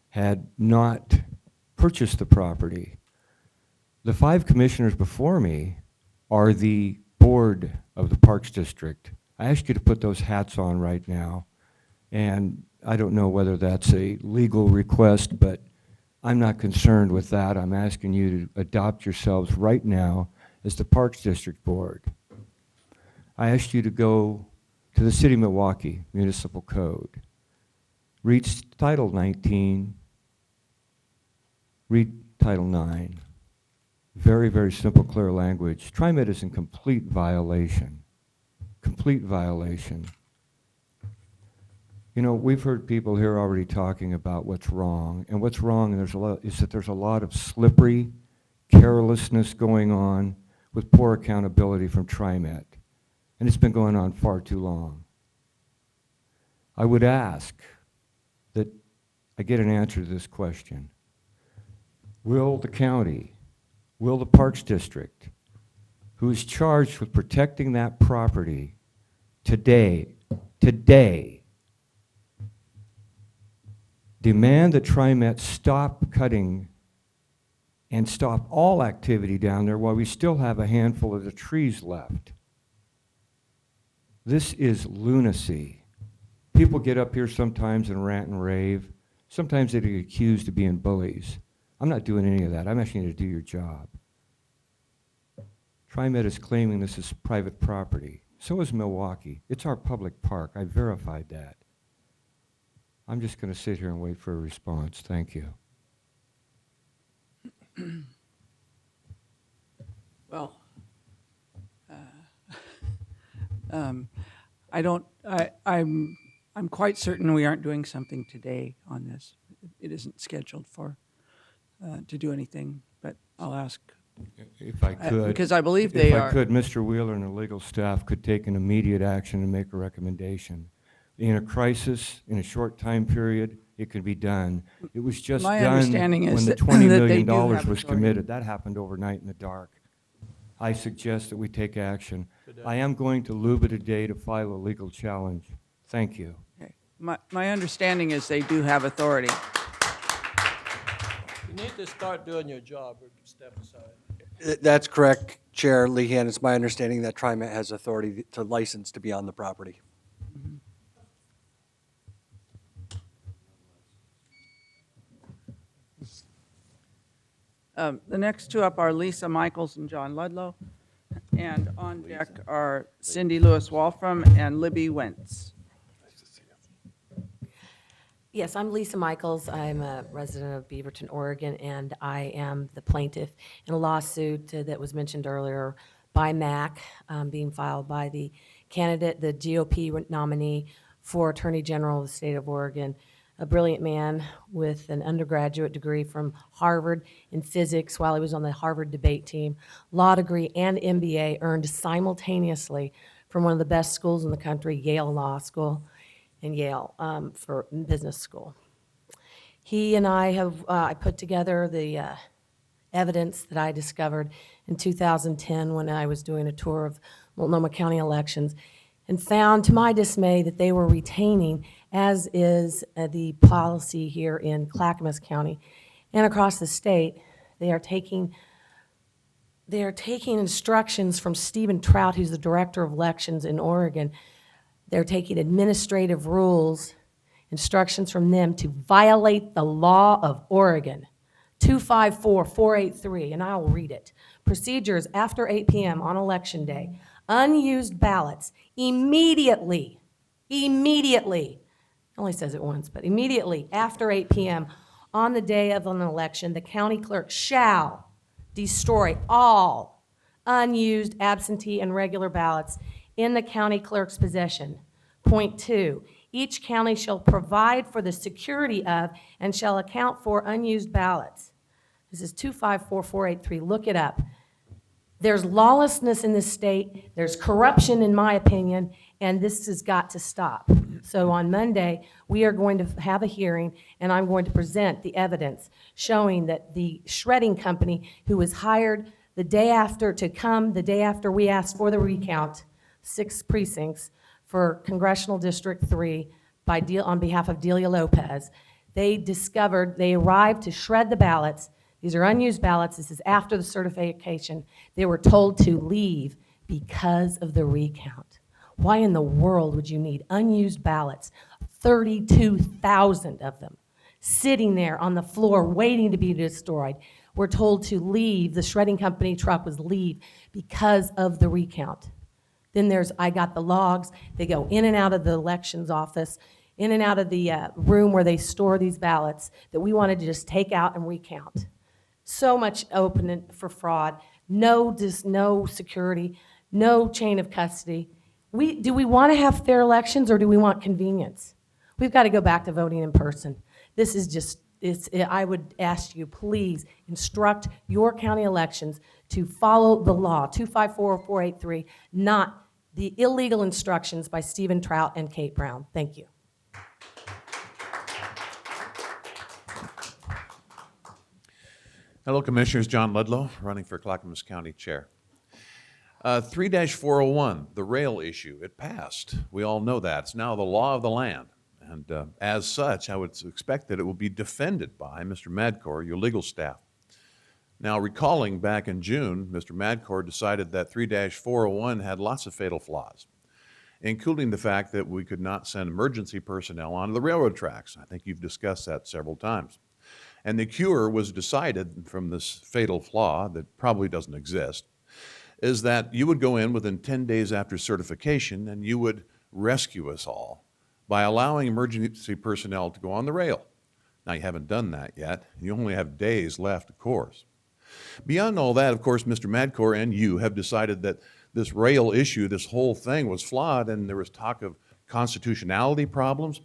had not purchased the property. The 5 commissioners before me are the board of the Parks District. I ask you to put those hats on right now, and I don't know whether that's a legal request, but I'm not concerned with that. I'm asking you to adopt yourselves right now as the Parks District Board. I asked you to go to the City of Milwaukee Municipal Code, read Title 19, read Title 9. Very, very simple, clear language. TriMet is in complete violation. Complete violation. You know, we've heard people here already talking about what's wrong, and what's wrong is that there's a lot of slippery carelessness going on with poor accountability from TriMet, and it's been going on far too long. I would ask that I get an answer to this question. Will the county, will the Parks District, who is charged with protecting that property today, demand that TriMet stop cutting and stop all activity down there while we still have a handful of the trees left? This is lunacy. People get up here sometimes and rant and rave. Sometimes they get accused of being bullies. I'm not doing any of that. I'm asking you to do your job. TriMet is claiming this is private property. So is Milwaukee. It's our public park. I verified that. I'm just going to sit here and wait for a response. Thank you. Well, I'm quite certain we aren't doing something today on this. It isn't scheduled for, to do anything, but I'll ask. If I could. Because I believe they are. If I could, Mr. Wheeler and the legal staff could take an immediate action and make a recommendation. In a crisis, in a short time period, it could be done. It was just My done understanding is when the that $20 they million do have was authority. committed. That happened overnight in the dark. I suggest that we take action. I am going to Luba today to file a legal challenge. Thank you. Okay. My understanding is they do have authority. You need to start doing your job or step aside. That's correct, Chair Lehan. It's my understanding that TriMet has authority to license to be on the property. The next two up are Lisa Michaels and John Ludlow. And on deck are Cindy Lewis-Wolfram and Libby Wentz. Yes, I'm Lisa Michaels. I'm a resident of Beaverton, Oregon, and I am the plaintiff in a lawsuit that was mentioned earlier by MAC, being filed by the candidate, the GOP nominee for Attorney General of the state of Oregon, a brilliant man with an undergraduate degree from Harvard in physics while he was on the Harvard debate team, law degree and MBA earned simultaneously from one of the best schools in the country, Yale Law School, and Yale for business school. He and I have, I put together the evidence that I discovered in 2010 when I was doing a tour of Multnomah County elections and found, to my dismay, that they were retaining as is the policy here in Clackamas County and across the state. They are taking instructions from Stephen Trout, who's the Director of Elections in Oregon. They're taking administrative rules, instructions from them to violate the law of Oregon. 254483, and I'll read it. Procedures after 8 p.m. on Election Day. Unused ballots immediately, it only says it once, but immediately after 8 p.m. on the day of an election, the county clerk shall destroy all unused absentee and regular ballots in the county clerk's possession. Point 2, each county shall provide for the security of and shall account for unused ballots. This is 254483. Look it up. There's lawlessness in this state. There's corruption, in my opinion, and this has got to stop. So on Monday, we are going to have a hearing, and I'm going to present the evidence showing that the shredding company who was hired the day after we asked for the recount, 6 precincts for Congressional District 3 on behalf of Delia Lopez, they arrived to shred the ballots. These are unused ballots. This is after the certification. They were told to leave because of the recount. Why in the world would you need unused ballots, 32,000 of them, sitting there on the floor waiting to be destroyed? We're told to leave. The shredding company truck was leave because of the recount. Then I got the logs. They go in and out of the elections office, in and out of the room where they store these ballots that we wanted to just take out and recount. So much open for fraud, no security, no chain of custody. Do we want to have fair elections or do we want convenience? We've got to go back to voting in person. This is just, I would ask you, please instruct your county elections to follow the law, 254483, not the illegal instructions by Stephen Trout and Kate Brown. Thank you. Hello, Commissioners. John Ludlow, running for Clackamas County Chair. 3-401, the rail issue, it passed. We all know that. It's now the law of the land. And as such, I would expect that it will be defended by Mr. Madcore, your legal staff. Now, recalling back in June, Mr. Madcore decided that 3-401 had lots of fatal flaws, including the fact that we could not send emergency personnel onto the railroad tracks. I think you've discussed that several times. And the cure was decided from this fatal flaw that probably doesn't exist, is that you would go in within 10 days after certification and you would rescue us all by allowing emergency personnel to go on the rail. Now, you haven't done that yet. You only have days left, of course. Beyond all that, of course, Mr. Madcore and you have decided that this rail issue, this whole thing was flawed, and there was talk of constitutionality problems.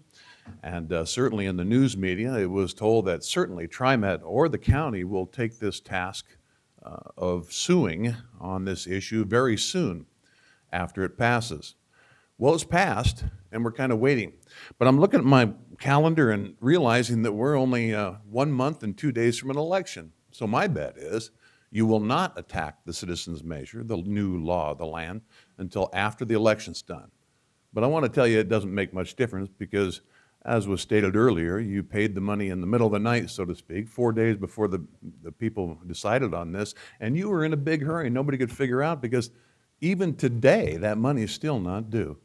And certainly in the news media, it was told that certainly TriMet or the county will take this task of suing on this issue very soon after it passes. Well, it's passed, and we're kind of waiting. But I'm looking at my calendar and realizing that we're only 1 month and 2 days from an election. So my bet is you will not attack the citizens measure, the new law of the land, until after the election's done. But I want to tell you it doesn't make much difference because, as was stated earlier, you paid the money in the middle of the night, so to speak, 4 days before the people decided on this, and you were in a big hurry. Nobody could figure out because even today, that money is still not due.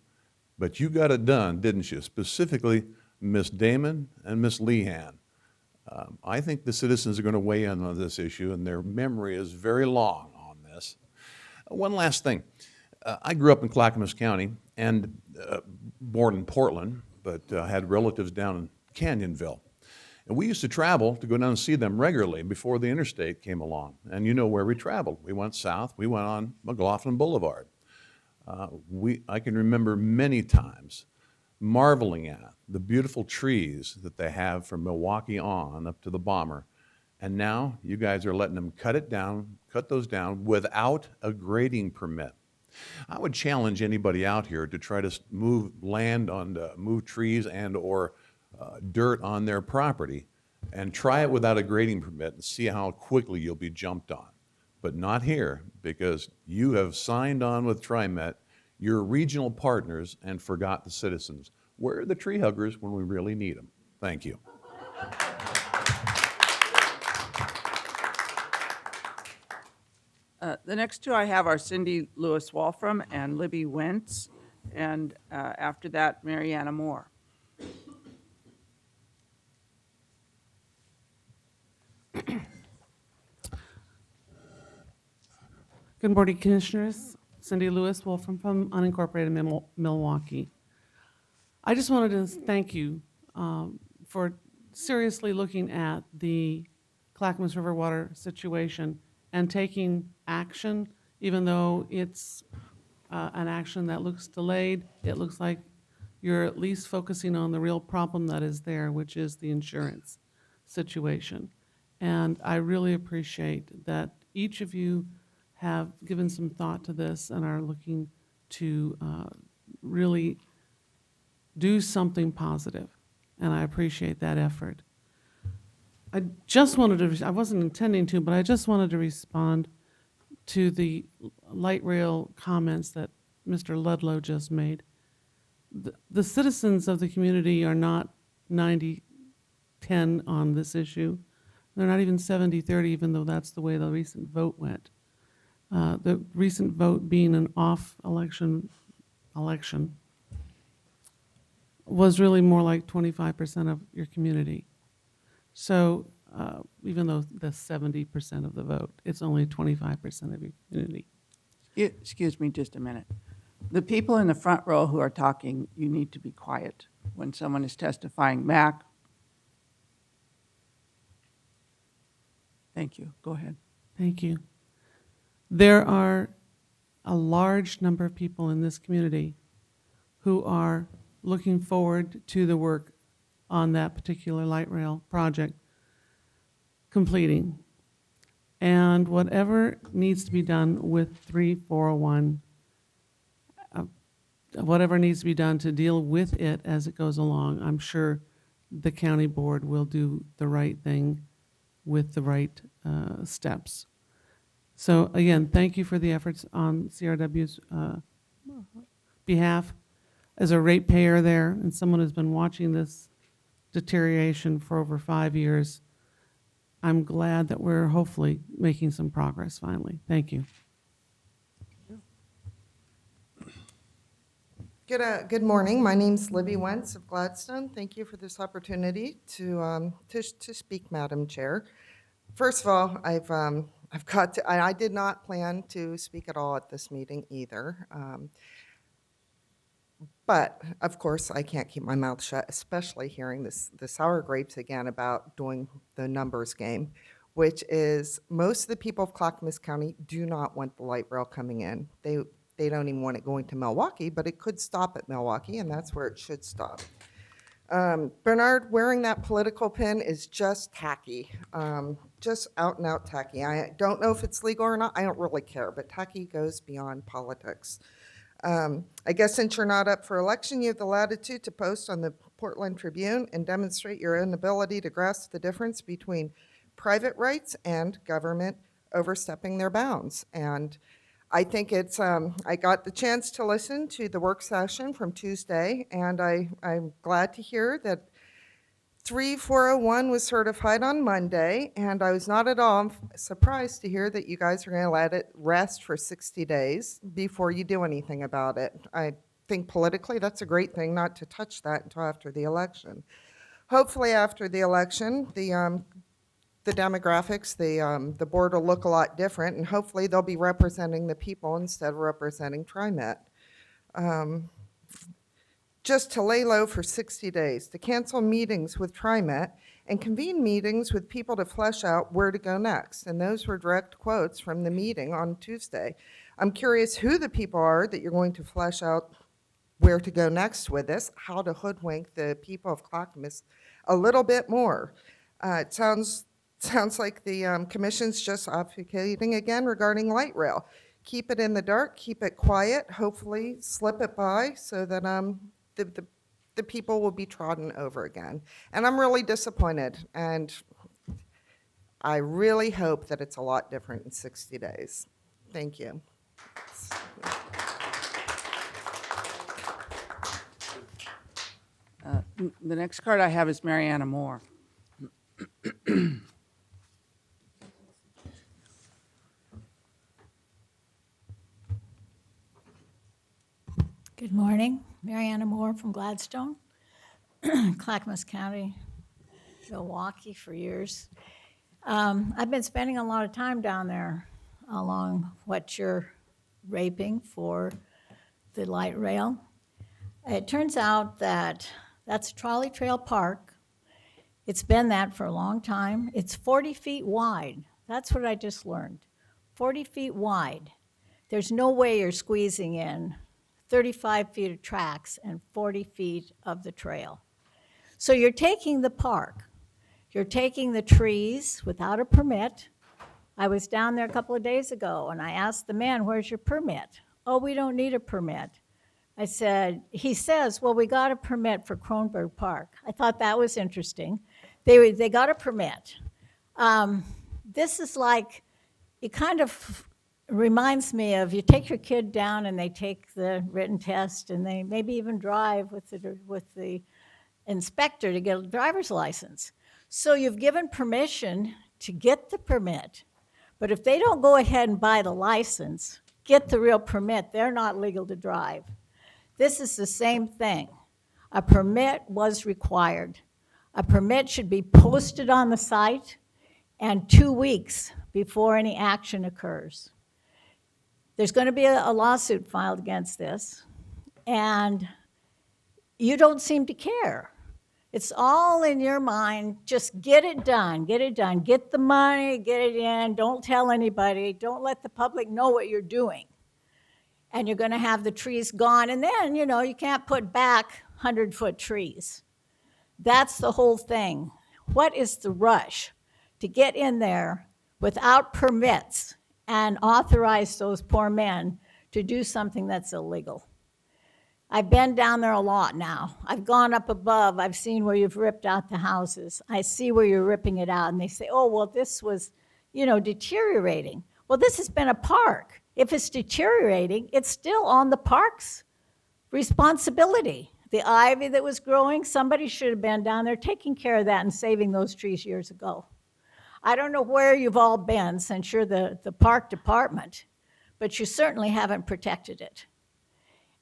But you got it done, didn't you? Specifically, Ms. Damon and Ms. Lehan. I think the citizens are going to weigh in on this issue, and their memory is very long on this. One last thing. I grew up in Clackamas County and born in Portland, but had relatives down in Canyonville. And we used to travel to go down and see them regularly before the interstate came along. And you know where we traveled. We went south. We went on McLaughlin Boulevard. I can remember many times marveling at the beautiful trees that they have from Milwaukee on up to the Bomber. And now you guys are letting them cut those down without a grading permit. I would challenge anybody out here to try to move move trees and or dirt on their property and try it without a grading permit and see how quickly you'll be jumped on. But not here, because you have signed on with TriMet, your regional partners, and forgot the citizens. Where are the tree huggers when we really need them? Thank you. The next two I have are Cindy Lewis Wolfram and Libby Wentz, and after that, Mariana Moore. Good morning, Commissioners. Cindy Lewis, Wolfram from unincorporated Milwaukee. I just wanted to thank you for seriously looking at the Clackamas River water situation and taking action, even though it's an action that looks delayed. It looks like you're at least focusing on the real problem that is there, which is the insurance situation. And I really appreciate that each of you have given some thought to this and are looking to really do something positive. And I appreciate that effort. I just wanted to, I wasn't intending to, but I just wanted to respond to the light rail comments that Mr. Ludlow just made. The citizens of the community are not 90-10 on this issue. They're not even 70-30, even though that's the way the recent vote went. The recent vote being an off-election election was really more like 25% of your community. So even though that's 70% of the vote, it's only 25% of your community. Excuse me just a minute. The people in the front row who are talking, you need to be quiet when someone is testifying. Mac? Thank you. Go ahead. Thank you. There are a large number of people in this community who are looking forward to the work on that particular light rail project completing. And whatever needs to be done with 3401, whatever needs to be done to deal with it as it goes along, I'm sure the county board will do the right thing with the right steps. So again, thank you for the efforts on CRW's behalf. As a ratepayer there and someone who's been watching this deterioration for over 5 years, I'm glad that we're hopefully making some progress finally. Thank you. Good morning. My name's Libby Wentz of Gladstone. Thank you for this opportunity to speak, Madam Chair. First of all, I've got to, I did not plan to speak at all at this meeting either. But of course, I can't keep my mouth shut, especially hearing the sour grapes again about doing the numbers game, which is most of the people of Clackamas County do not want the light rail coming in. They don't even want it going to Milwaukee, but it could stop at Milwaukee, and that's where it should stop. Bernard, wearing that political pin is just tacky, just out and out tacky. I don't know if it's legal or not. I don't really care, but tacky goes beyond politics. I guess since you're not up for election, you have the latitude to post on the Portland Tribune and demonstrate your inability to grasp the difference between private rights and government overstepping their bounds. And I think it's, I got the chance to listen to the work session from Tuesday, and I'm glad to hear that 3401 was certified on Monday, and I was not at all surprised to hear that you guys are going to let it rest for 60 days before you do anything about it. I think politically that's a great thing not to touch that until after the election. Hopefully after the election, the demographics, the board will look a lot different, and hopefully they'll be representing the people instead of representing TriMet. Just to lay low for 60 days, to cancel meetings with TriMet and convene meetings with people to flesh out where to go next. And those were direct quotes from the meeting on Tuesday. I'm curious who the people are that you're going to flesh out where to go next with this, how to hoodwink the people of Clackamas a little bit more. It sounds like the commission's just obfuscating again regarding light rail. Keep it in the dark, keep it quiet, hopefully slip it by so that the people will be trodden over again. And I'm really disappointed, and I really hope that it's a lot different in 60 days. Thank you. The next card I have is Mariana Moore. Good morning. Mariana Moore from Gladstone, Clackamas County, Milwaukee for years. I've been spending a lot of time down there along what you're raping for the light rail. It turns out that that's Trolley Trail Park. It's been that for a long time. It's 40 feet wide. That's what I just learned. 40 feet wide. There's no way you're squeezing in 35 feet of tracks and 40 feet of the trail. So you're taking the park. You're taking the trees without a permit. I was down there a couple of days ago, and I asked the man, where's your permit? Oh, we don't need a permit. I said, he says, well, we got a permit for Kronberg Park. I thought that was interesting. They got a permit. This is like, it kind of reminds me of you take your kid down and they take the written test and they maybe even drive with the inspector to get a driver's license. So you've given permission to get the permit, but if they don't go ahead and buy the license, get the real permit, they're not legal to drive. This is the same thing. A permit was required. A permit should be posted on the site and 2 weeks before any action occurs. There's going to be a lawsuit filed against this, and you don't seem to care. It's all in your mind, just get it done, get it done. Get the money, get it in, don't tell anybody, don't let the public know what you're doing. And you're gonna have the trees gone, and then, you know, you can't put back 100-foot trees. That's the whole thing. What is the rush to get in there without permits and authorize those poor men to do something that's illegal? I've been down there a lot now. I've gone up above. I've seen where you've ripped out the houses. I see where you're ripping it out, and they say, oh, well, this was, you know, deteriorating. Well, this has been a park. If it's deteriorating, it's still on the park's responsibility. The ivy that was growing, somebody should have been down there taking care of that and saving those trees years ago. I don't know where you've all been since you're the park department, but you certainly haven't protected it.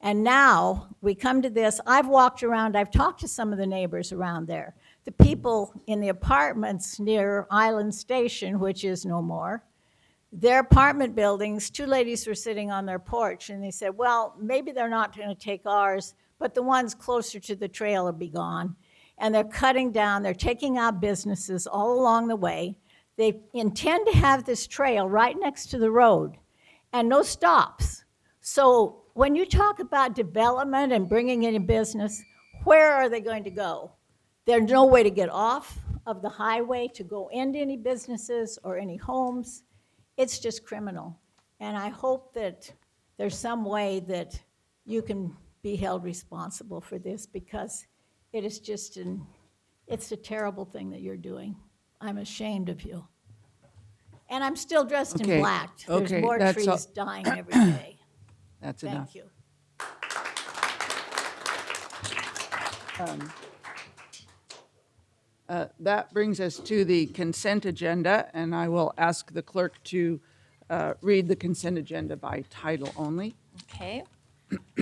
And now we come to this. I've walked around, I've talked to some of the neighbors around there. The people in the apartments near Island Station, which is no more, their apartment buildings, two ladies were sitting on their porch and they said, well, maybe they're not going to take ours, but the ones closer to the trail will be gone. And they're cutting down, they're taking out businesses all along the way. They intend to have this trail right next to the road and no stops. So when you talk about development and bringing in a business, where are they going to go? There's no way to get off of the highway to go into any businesses or any homes. It's just criminal. And I hope that there's some way that you can be held responsible for this, because it is just it's a terrible thing that you're doing. I'm ashamed of you. And I'm still dressed in black. There's more trees dying every day. That's enough. Thank you. That brings us to the consent agenda, and I will ask the clerk to read the consent agenda by title only. Okay.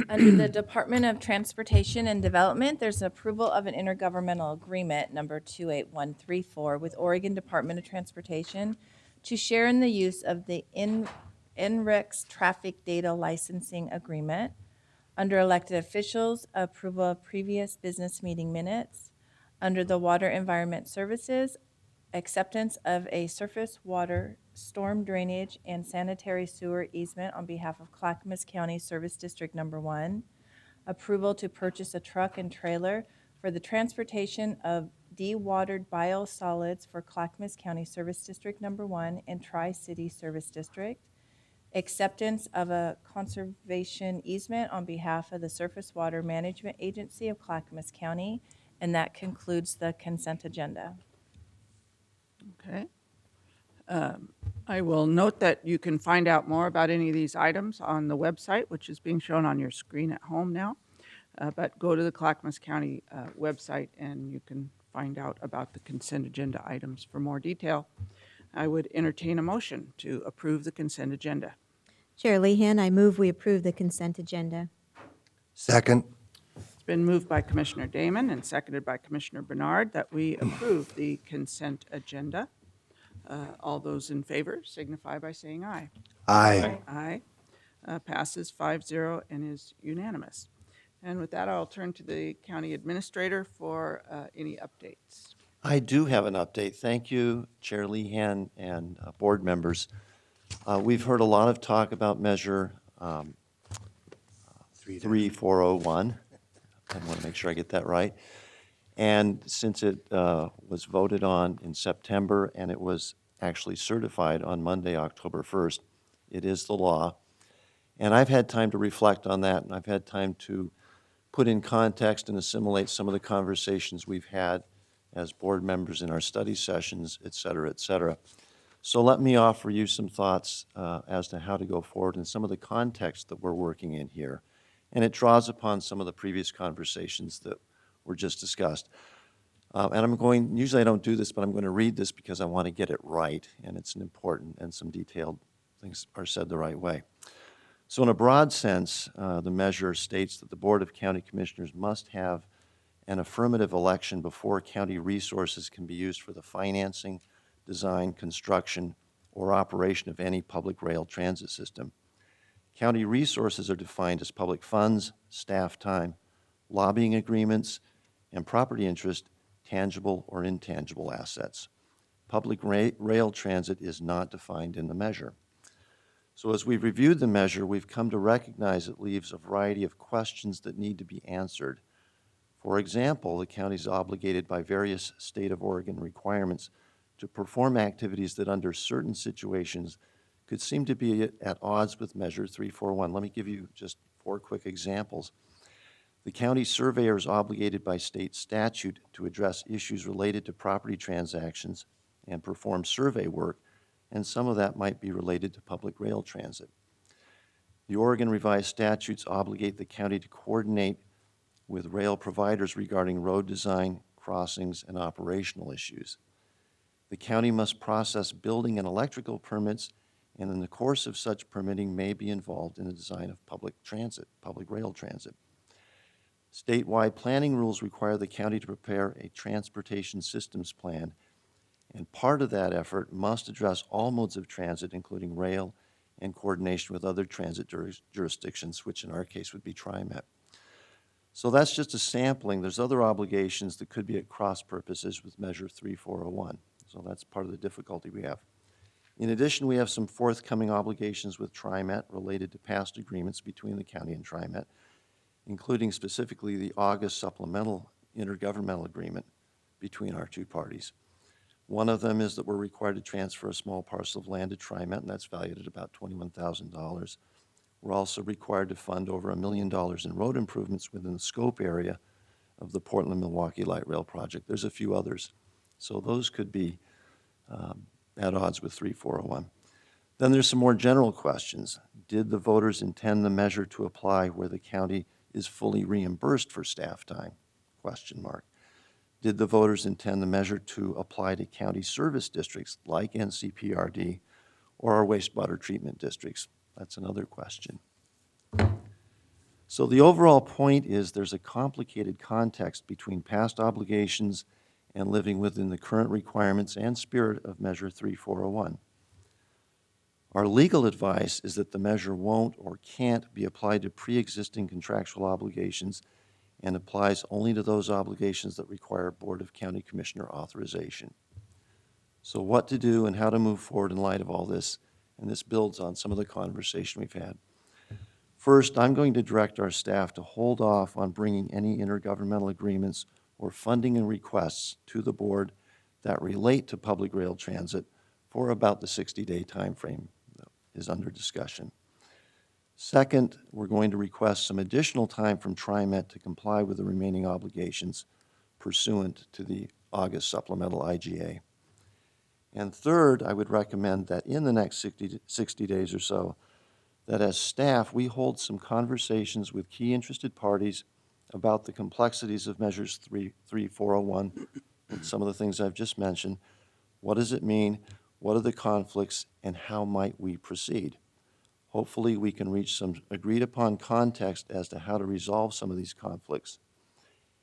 Under the Department of Transportation and Development, there's approval of an intergovernmental agreement, number 28134, with Oregon Department of Transportation to share in the use of the NREX Traffic Data Licensing Agreement. Under elected officials, approval of previous business meeting minutes. Under the Water Environment Services, acceptance of a surface water, storm drainage, and sanitary sewer easement on behalf of Clackamas County Service District Number 1. Approval to purchase a truck and trailer for the transportation of dewatered biosolids for Clackamas County Service District Number 1 and Tri-City Service District. Acceptance of a conservation easement on behalf of the Surface Water Management Agency of Clackamas County. And that concludes the consent agenda. Okay. I will note that you can find out more about any of these items on the website, which is being shown on your screen at home now. but go to the Clackamas County website and you can find out about the consent agenda items for more detail. I would entertain a motion to approve the consent agenda. Chair Lehan, I move we approve the consent agenda. Second. It's been moved by Commissioner Damon and seconded by Commissioner Bernard that we approve the consent agenda. All those in favor signify by saying aye. Aye. Aye. Passes 5-0 and is unanimous. And with that, I'll turn to the county administrator for any updates. I do have an update. Thank you, Chair Lehan and board members. We've heard a lot of talk about Measure 3401. I want to make sure I get that right. And since it was voted on in September and it was actually certified on Monday, October 1st, it is the law. And I've had time to reflect on that, and I've had time to put in context and assimilate some of the conversations we've had as board members in our study sessions, et cetera, et cetera. So let me offer you some thoughts as to how to go forward and some of the context that we're working in here. And it draws upon some of the previous conversations that were just discussed. And usually I don't do this, but I'm going to read this because I want to get it right, and it's important, and some detailed things are said the right way. So in a broad sense, the measure states that the Board of County Commissioners must have an affirmative election before county resources can be used for the financing, design, construction, or operation of any public rail transit system. County resources are defined as public funds, staff time, lobbying agreements, and property interest, tangible or intangible assets. Public rail transit is not defined in the measure. So as we've reviewed the measure, we've come to recognize it leaves a variety of questions that need to be answered. For example, the county is obligated by various state of Oregon requirements to perform activities that under certain situations could seem to be at odds with Measure 341. Let me give you just 4 quick examples. The county surveyor is obligated by state statute to address issues related to property transactions and perform survey work, and some of that might be related to public rail transit. The Oregon revised statutes obligate the county to coordinate with rail providers regarding road design, crossings, and operational issues. The county must process building and electrical permits, and in the course of such permitting may be involved in the design of public rail transit. Statewide planning rules require the county to prepare a transportation systems plan, and part of that effort must address all modes of transit, including rail and coordination with other transit jurisdictions, which in our case would be TriMet. So that's just a sampling. There's other obligations that could be at cross purposes with Measure 3401. So that's part of the difficulty we have. In addition, we have some forthcoming obligations with TriMet related to past agreements between the county and TriMet, including specifically the August supplemental intergovernmental agreement between our two parties. One of them is that we're required to transfer a small parcel of land to TriMet, and that's valued at about $21,000. We're also required to fund over $1 million in road improvements within the scope area of the Portland-Milwaukee Light Rail project. There's a few others. So those could be at odds with 3401. Then there's some more general questions. Did the voters intend the measure to apply where the county is fully reimbursed for staff time? Question mark. Did the voters intend the measure to apply to county service districts like NCPRD or our wastewater treatment districts? That's another question. So the overall point is there's a complicated context between past obligations and living within the current requirements and spirit of Measure 3401. Our legal advice is that the measure won't or can't be applied to pre-existing contractual obligations and applies only to those obligations that require Board of County Commissioner authorization. So what to do and how to move forward in light of all this, and this builds on some of the conversation we've had. First, I'm going to direct our staff to hold off on bringing any intergovernmental agreements or funding and requests to the board that relate to public rail transit for about the 60-day time frame that is under discussion. Second, we're going to request some additional time from TriMet to comply with the remaining obligations pursuant to the August supplemental IGA. And third, I would recommend that in the next 60 days or so, that as staff, we hold some conversations with key interested parties about the complexities of measures 3401 and some of the things I've just mentioned. What does it mean? What are the conflicts, and how might we proceed? Hopefully, we can reach some agreed-upon context as to how to resolve some of these conflicts.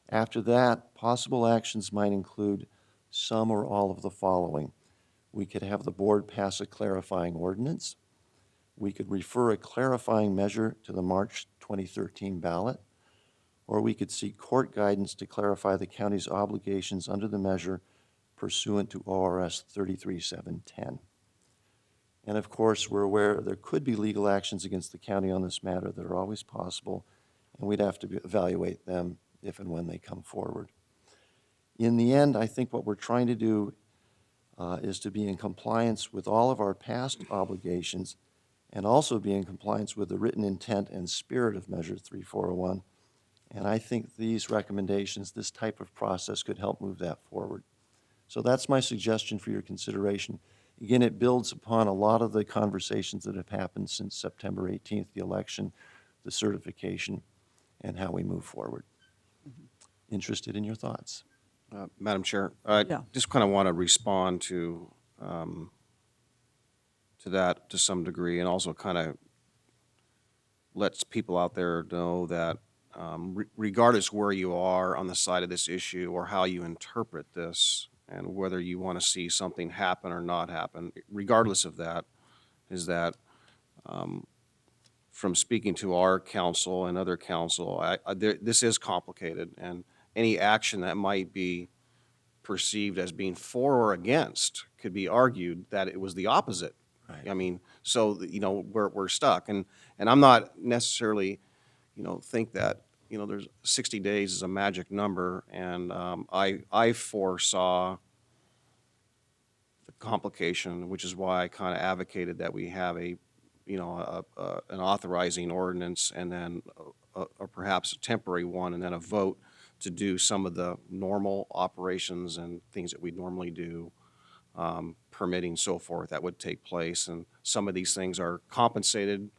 After that, possible actions might include some or all of the following. We could have the board pass a clarifying ordinance. We could refer a clarifying measure to the March 2013 ballot, or we could seek court guidance to clarify the county's obligations under the measure pursuant to ORS 33710. And of course, we're aware there could be legal actions against the county on this matter that are always possible, and we'd have to evaluate them if and when they come forward. In the end, I think what we're trying to do is to be in compliance with all of our past obligations and also be in compliance with the written intent and spirit of Measure 3401. And I think these recommendations, this type of process, could help move that forward. So that's my suggestion for your consideration. Again, it builds upon a lot of the conversations that have happened since September 18th, the election, the certification, and how we move forward. Interested in your thoughts? Madam Chair, I Yeah. just kind of want to respond to that to some degree, and also kind of lets people out there know that regardless where you are on the side of this issue or how you interpret this, and whether you want to see something happen or not happen, regardless of that, is that from speaking to our council and other council, this is complicated, and any action that might be perceived as being for or against could be argued that it was the opposite. Right. I mean, so, we're stuck, and I'm not necessarily, think that, there's 60 days is a magic number, and I foresaw the complication, which is why I kind of advocated that we have an authorizing ordinance, and then or perhaps a temporary one, and then a vote to do some of the normal operations and things that we normally do, permitting, so forth, that would take place. And some of these things are compensated.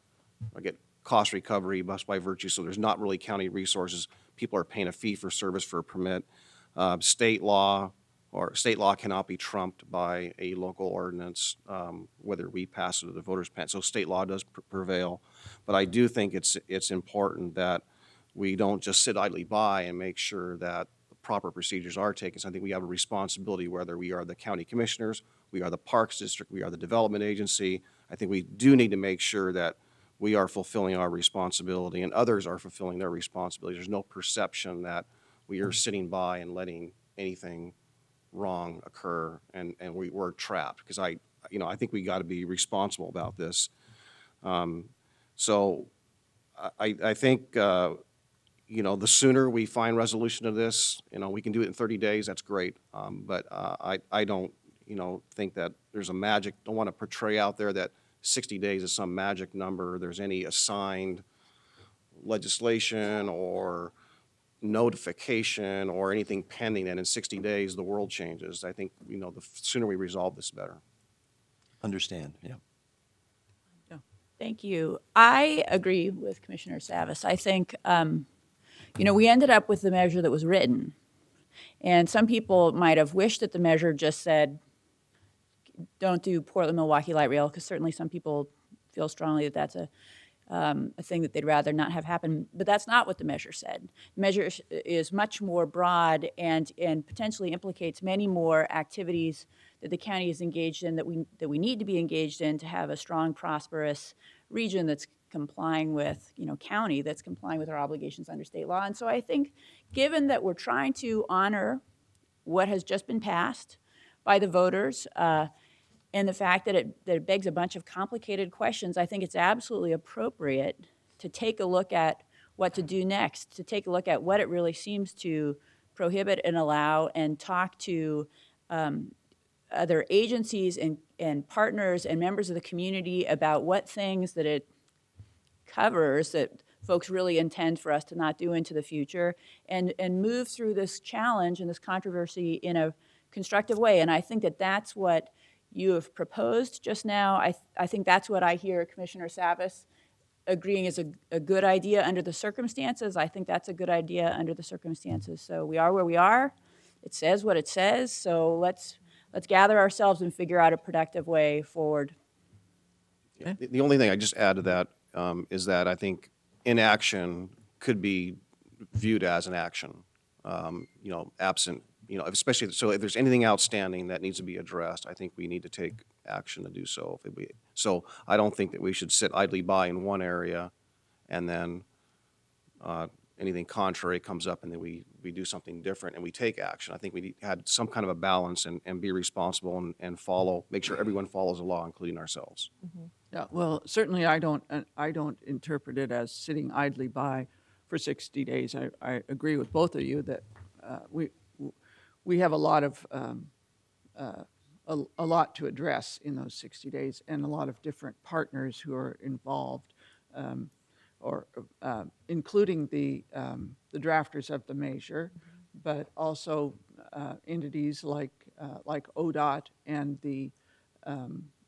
I get cost recovery by virtue, so there's not really county resources. People are paying a fee for service for a permit. State law cannot be trumped by a local ordinance, whether we pass it or the voters pass. So state law does prevail. But I do think it's important that we don't just sit idly by and make sure that the proper procedures are taken. So I think we have a responsibility, whether we are the county commissioners, we are the Parks District, we are the development agency. I think we do need to make sure that we are fulfilling our responsibility and others are fulfilling their responsibility. There's no perception that we are sitting by and letting anything wrong occur and we're trapped, because I think we got to be responsible about this. So I think, the sooner we find resolution of this, we can do it in 30 days, that's great. But I don't, think that there's a magic, don't want to portray out there that 60 days is some magic number. There's any assigned legislation or notification or anything pending, and in 60 days the world changes. I think, the sooner we resolve this, the better. Understand, yeah. Thank you. I agree with Commissioner Savas. I think, we ended up with the measure that was written. And some people might have wished that the measure just said, don't do Portland-Milwaukee light rail, because certainly some people feel strongly that that's a thing that they'd rather not have happen. But that's not what the measure said. The measure is much more broad and potentially implicates many more activities that the county is engaged in, that we need to be engaged in to have a strong, prosperous region that's complying with, county that's complying with our obligations under state law. And so I think, given that we're trying to honor what has just been passed by the voters, and the fact that it begs a bunch of complicated questions, I think it's absolutely appropriate to take a look at what to do next, to take a look at what it really seems to prohibit and allow, and talk to other agencies and partners and members of the community about what things that it covers that folks really intend for us to not do into the future, and move through this challenge and this controversy in a constructive way. And I think that that's what you have proposed just now. I think that's what I hear Commissioner Savas agreeing is a good idea under the circumstances. I think that's a good idea under the circumstances. So we are where we are. It says what it says. So let's gather ourselves and figure out a productive way forward. The only thing I just add to that is that I think inaction could be viewed as an action, absent, especially, so if there's anything outstanding that needs to be addressed, I think we need to take action to do so. So I don't think that we should sit idly by in one area and then anything contrary comes up and then we do something different and we take action. I think we had some kind of a balance and be responsible and make sure everyone follows the law, including ourselves. Yeah, well, certainly I don't interpret it as sitting idly by for 60 days. I agree with both of you that we have a lot of a lot to address in those 60 days and a lot of different partners who are involved, including the drafters of the measure, but also entities like ODOT and the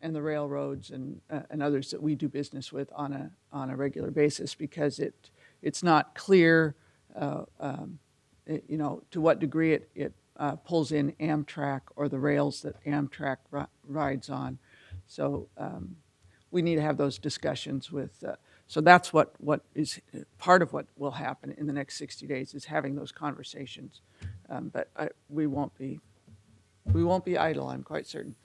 railroads and others that we do business with on a regular basis, because it's not clear, to what degree it pulls in Amtrak or the rails that Amtrak rides on. So we need to have those discussions with. So that's what is part of what will happen in the next 60 days is having those conversations. But we won't be idle. I'm quite certain.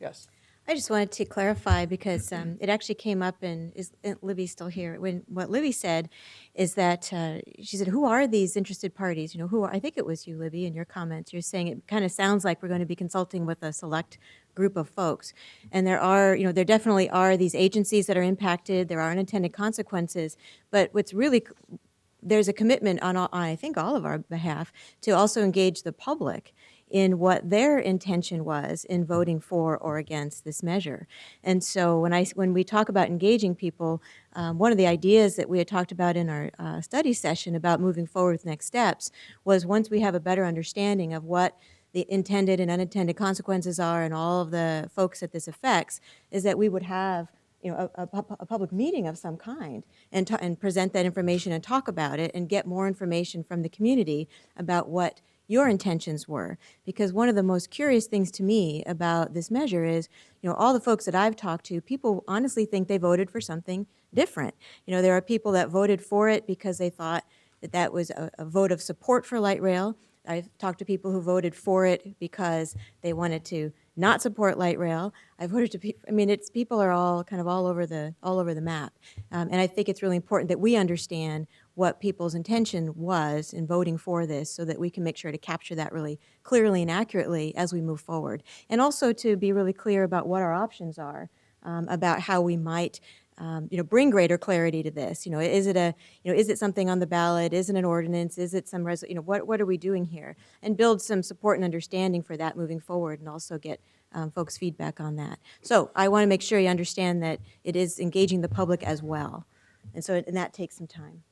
Yes. I just wanted to clarify because it actually came up, and is Libby still here? What Libby said is that she said, "Who are these interested parties? Who are?" I think it was you, Libby, in your comments. You're saying it kind of sounds like we're going to be consulting with a select group of folks, and there definitely are these agencies that are impacted. There are unintended consequences, but what's really there's a commitment on I think all of our behalf to also engage the public in what their intention was in voting for or against this measure. And so when we talk about engaging people, one of the ideas that we had talked about in our study session about moving forward with next steps was once we have a better understanding of what the intended and unintended consequences are and all of the folks that this affects, is that we would have a public meeting of some kind and present that information and talk about it and get more information from the community about what your intentions were. Because one of the most curious things to me about this measure is, all the folks that I've talked to, people honestly think they voted for something different. There are people that voted for it because they thought that was a vote of support for light rail. I've talked to people who voted for it because they wanted to not support light rail. I've voted to people. People are all kind of all over the map, and I think it's really important that we understand what people's intention was in voting for this, so that we can make sure to capture that really clearly and accurately as we move forward, and also to be really clear about what our options are, about how we might. Bring greater clarity to this. Is it something on the ballot? Is it an ordinance? Is it some what are we doing here? And build some support and understanding for that moving forward, and also get folks' feedback on that. So I want to make sure you understand that it is engaging the public as well, and that takes some time.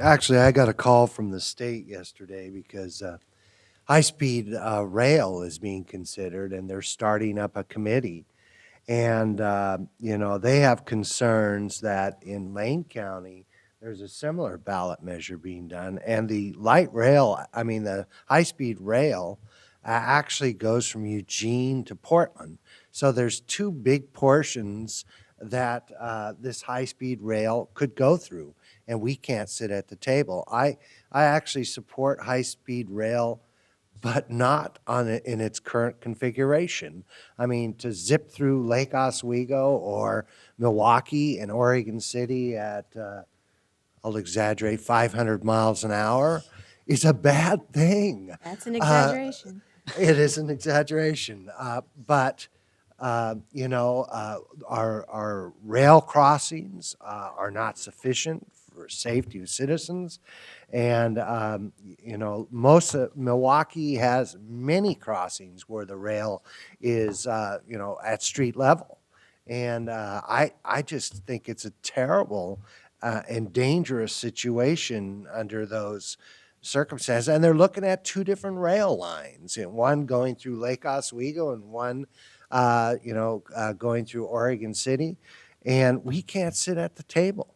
Actually, I got a call from the state yesterday because high-speed rail is being considered, and they're starting up a committee. And, they have concerns that in Lane County, there's a similar ballot measure being done. And the the high-speed rail actually goes from Eugene to Portland. So there's two big portions that this high-speed rail could go through, and we can't sit at the table. I actually support high-speed rail, but not in its current configuration. To zip through Lake Oswego or Milwaukee and Oregon City at, I'll exaggerate, 500 miles an hour is a bad thing. That's an exaggeration. It is an exaggeration. But our rail crossings are not sufficient for safety of citizens. And, most of Milwaukee has many crossings where the rail is, at street level. And I just think it's a terrible and dangerous situation under those circumstances. And they're looking at two different rail lines, one going through Lake Oswego and one, going through Oregon City. And we can't sit at the table.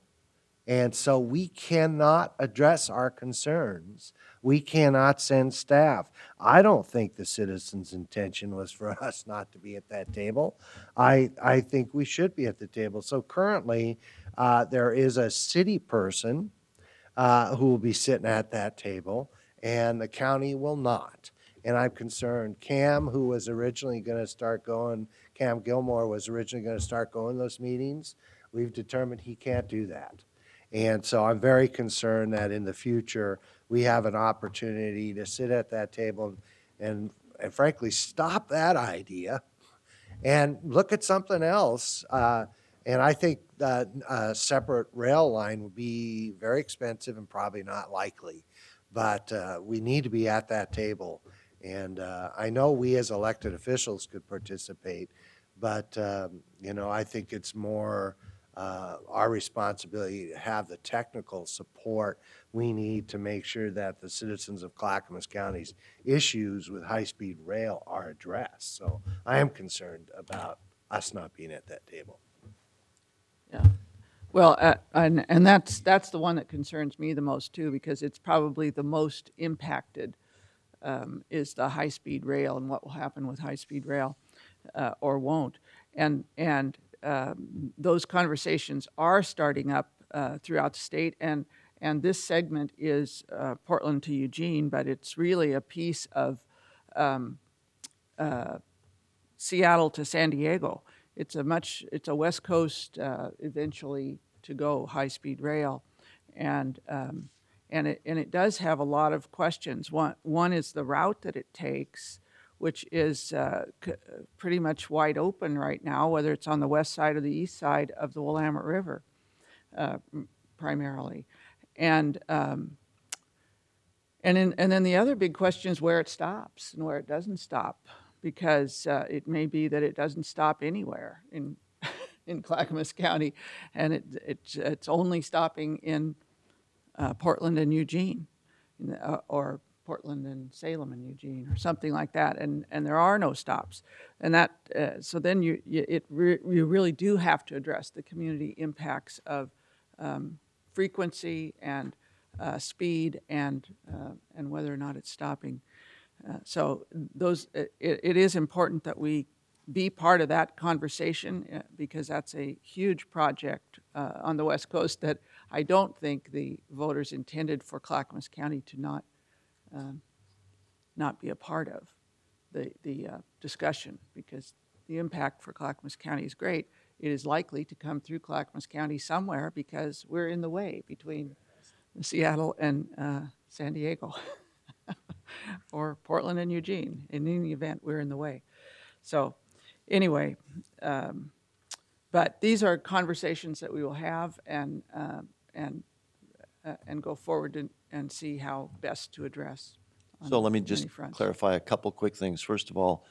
And so we cannot address our concerns. We cannot send staff. I don't think the citizens' intention was for us not to be at that table. I think we should be at the table. So currently, there is a city person who will be sitting at that table, and the county will not. And I'm concerned. Cam, who was originally going to start going, Cam Gilmore was originally going to start going to those meetings. We've determined he can't do that. And so I'm very concerned that in the future, we have an opportunity to sit at that table and frankly, stop that idea and look at something else. And I think that a separate rail line would be very expensive and probably not likely. But we need to be at that table. And I know we as elected officials could participate, but you know, I think it's more our responsibility to have the technical support we need to make sure that the citizens of Clackamas County's issues with high-speed rail are addressed. So I am concerned about us not being at that table. Yeah. Well, and that's the one that concerns me the most too, because it's probably the most impacted is the high-speed rail and what will happen with high-speed rail or won't. And those conversations are starting up throughout the state, and this segment is Portland to Eugene, but it's really a piece of Seattle to San Diego. It's a West Coast eventually to go high-speed rail, and it does have a lot of questions. One is the route that it takes, which is pretty much wide open right now, whether it's on the west side or the east side of the Willamette River, primarily. And then the other big question is where it stops and where it doesn't stop, because it may be that it doesn't stop anywhere in in Clackamas County, and it's only stopping in Portland and Eugene, or Portland and Salem and Eugene, or something like that, and there are no stops, and that so then you really do have to address the community impacts of frequency and speed and whether or not it's stopping. So it is important that we be part of that conversation because that's a huge project on the West Coast that I don't think the voters intended for Clackamas County to not be a part of the discussion, because the impact for Clackamas County is great. It is likely to come through Clackamas County somewhere because we're in the way between Seattle and San Diego or Portland and Eugene. In any event, we're in the way. So anyway, but these are conversations that we will have and go forward and see how best to address. So let me just clarify a couple quick things. First of all,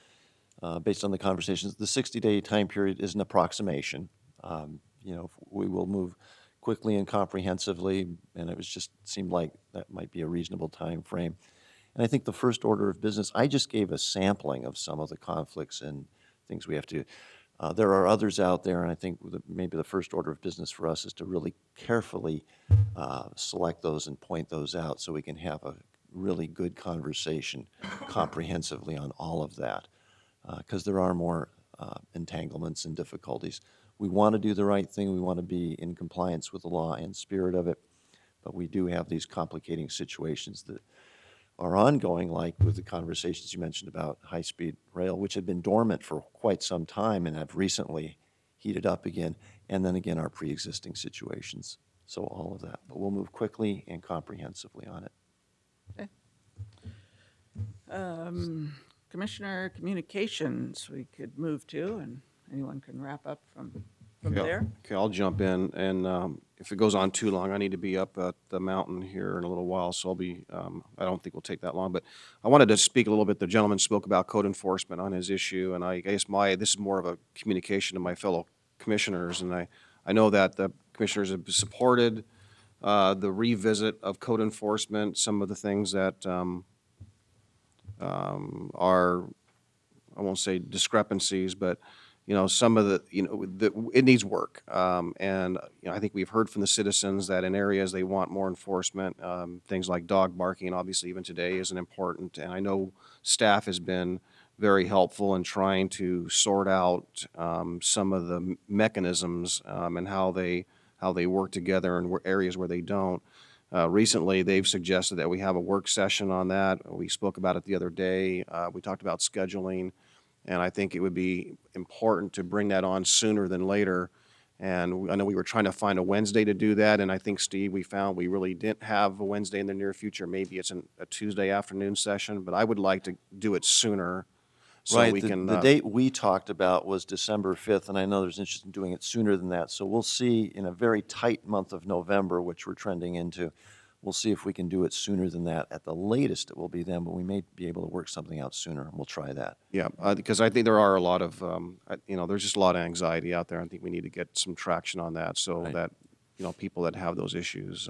based on the conversations, the 60-day time period is an approximation. You know, we will move quickly and comprehensively, and it was just seemed like that might be a reasonable time frame. And I think the first order of business, I just gave a sampling of some of the conflicts and things we have to do. There are others out there, and I think maybe the first order of business for us is to really carefully select those and point those out so we can have a really good conversation comprehensively on all of that, because there are more entanglements and difficulties. We want to do the right thing. We want to be in compliance with the law and spirit of it, but we do have these complicating situations that are ongoing, like with the conversations you mentioned about high-speed rail, which had been dormant for quite some time and have recently heated up again, and then again our pre-existing situations. So all of that, but we'll move quickly and comprehensively on it. Okay. Commissioner Communications, we could move to, and anyone can wrap up from there. Okay, I'll jump in, and if it goes on too long, I need to be up at the mountain here in a little while, so I'll be, I don't think we'll take that long, but I wanted to speak a little bit. The gentleman spoke about code enforcement on his issue, and I guess this is more of a communication to my fellow commissioners, and I know that the commissioners have supported the revisit of code enforcement, some of the things that are, I won't say discrepancies, but some of it needs work. And, I think we've heard from the citizens that in areas they want more enforcement, things like dog barking, obviously even today isn't important. And I know staff has been very helpful in trying to sort out some of the mechanisms and how they work together in areas where they don't. Recently, they've suggested that we have a work session on that. We spoke about it the other day. We talked about scheduling, and I think it would be important to bring that on sooner than later. And I know we were trying to find a Wednesday to do that, and I think, Steve, we found we really didn't have a Wednesday in the near future. Maybe it's a Tuesday afternoon session, but I would like to do it sooner so Right, we can. the date we talked about was December 5th, and I know there's interest in doing it sooner than that. So we'll see in a very tight month of November, which we're trending into, we'll see if we can do it sooner than that. At the latest, it will be then, but we may be able to work something out sooner, and we'll try that. Yeah, because I think there are a lot of, there's just a lot of anxiety out there. I think we need to get some traction on that so that, people that have those issues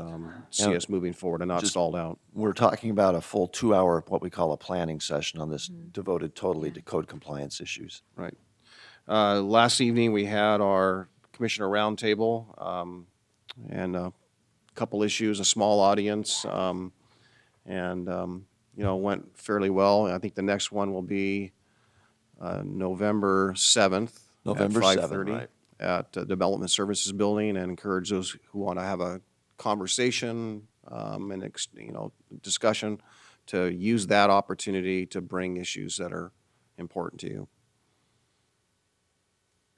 see us moving forward and not Just- stalled out. We're talking about a full 2-hour, what we call a planning session on this, devoted totally to code compliance issues. Right. Last evening, we had our commissioner roundtable and a couple issues, a small audience, and went fairly well. I think the next one will be November 7th. November at 7th, 5:30 right. at the Development Services Building, and encourage those who want to have a conversation and discussion to use that opportunity to bring issues that are important to you.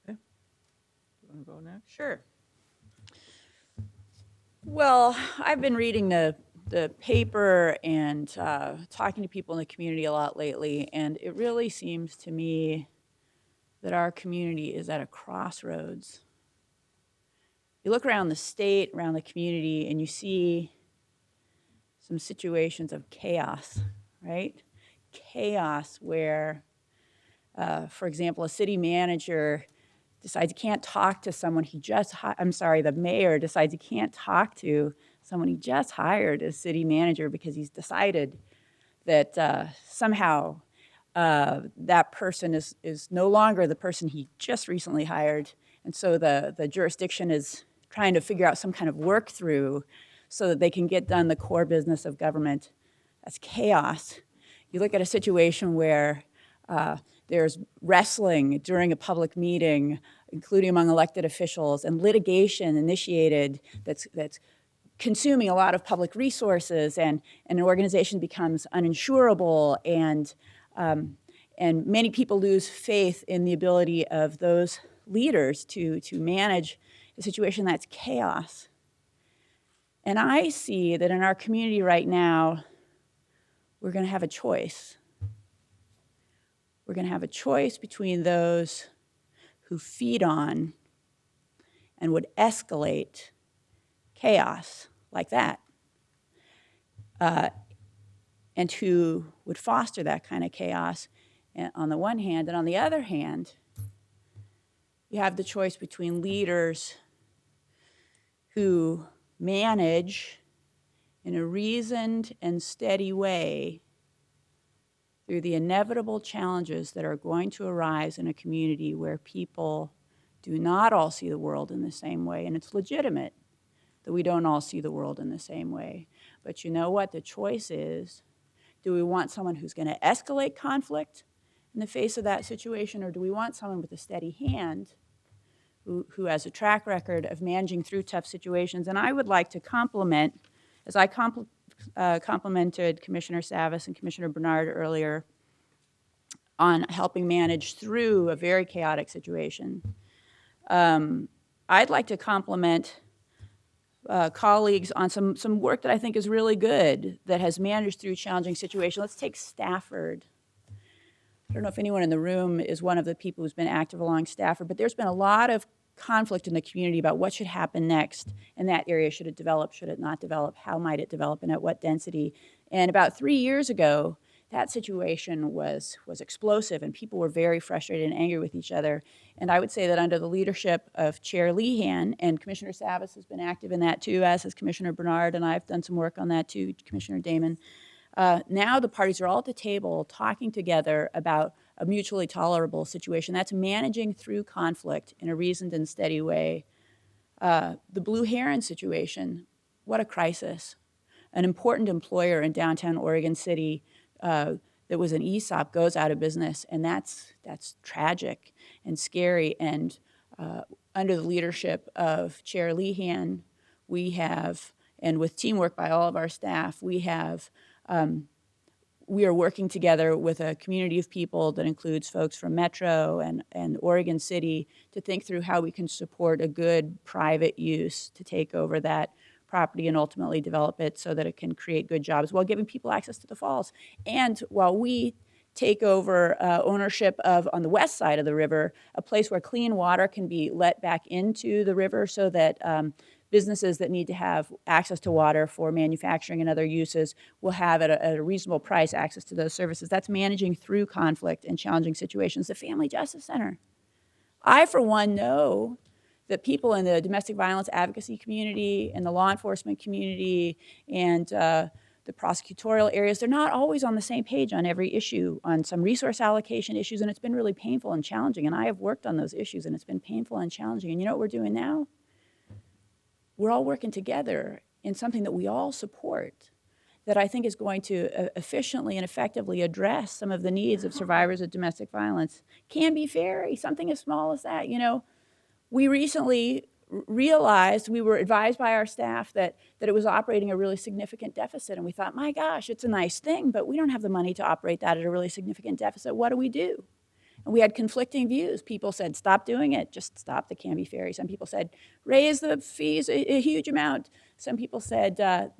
Okay. Do you want to go next? Sure. Well, I've been reading the paper and talking to people in the community a lot lately, and it really seems to me that our community is at a crossroads. You look around the state, around the community, and you see some situations of chaos, right? Chaos where, for example, a city manager decides he can't talk to someone the mayor decides he can't talk to someone he just hired as city manager because he's decided that somehow that person is no longer the person he just recently hired. And so the jurisdiction is trying to figure out some kind of work through so that they can get done the core business of government. That's chaos. You look at a situation where there's wrestling during a public meeting, including among elected officials, and litigation initiated that's consuming a lot of public resources, and an organization becomes uninsurable, and many people lose faith in the ability of those leaders to manage a situation that's chaos. And I see that in our community right now, we're going to have a choice. We're going to have a choice between those who feed on and would escalate chaos like that, and who would foster that kind of chaos on the one hand, and on the other hand, you have the choice between leaders who manage in a reasoned and steady way through the inevitable challenges that are going to arise in a community where people do not all see the world in the same way, and it's legitimate that we don't all see the world in the same way. But you know what? The choice is, do we want someone who's going to escalate conflict in the face of that situation, or do we want someone with a steady hand who has a track record of managing through tough situations? And I would like to compliment, as I complimented Commissioner Savas and Commissioner Bernard earlier on helping manage through a very chaotic situation, I'd like to compliment colleagues on some work that I think is really good that has managed through challenging situations. Let's take Stafford. I don't know if anyone in the room is one of the people who's been active along Stafford, but there's been a lot of conflict in the community about what should happen next in that area. Should it develop? Should it not develop? How might it develop and at what density? And about 3 years ago, that situation was explosive, and people were very frustrated and angry with each other. And I would say that under the leadership of Chair Lehan, and Commissioner Savas has been active in that too, as has Commissioner Bernard, and I've done some work on that too, Commissioner Damon. Now the parties are all at the table talking together about a mutually tolerable situation. That's managing through conflict in a reasoned and steady way. The Blue Heron situation, what a crisis. An important employer in downtown Oregon City that was an ESOP goes out of business, and that's tragic and scary. And under the leadership of Chair Lehan, we have, and with teamwork by all of our staff, we are working together with a community of people that includes folks from Metro and Oregon City to think through how we can support a good private use to take over that property and ultimately develop it so that it can create good jobs while giving people access to the falls. And while we take over ownership of, on the west side of the river, a place where clean water can be let back into the river so that businesses that need to have access to water for manufacturing and other uses will have at a reasonable price access to those services. That's managing through conflict and challenging situations. The Family Justice Center. I, for one, know that people in the domestic violence advocacy community and the law enforcement community and the prosecutorial areas, they're not always on the same page on every issue, on some resource allocation issues, and it's been really painful and challenging. And I have worked on those issues, and it's been painful and challenging. And you know what we're doing now? We're all working together in something that we all support that I think is going to efficiently and effectively address some of the needs of survivors of domestic violence. Canby Ferry, something as small as that. You know, we recently realized, we were advised by our staff that it was operating a really significant deficit, and we thought, my gosh, it's a nice thing, but we don't have the money to operate that at a really significant deficit. What do we do? And we had conflicting views. People said, stop doing it, just stop the Canby Ferry. Some people said, raise the fees a huge amount. Some people said,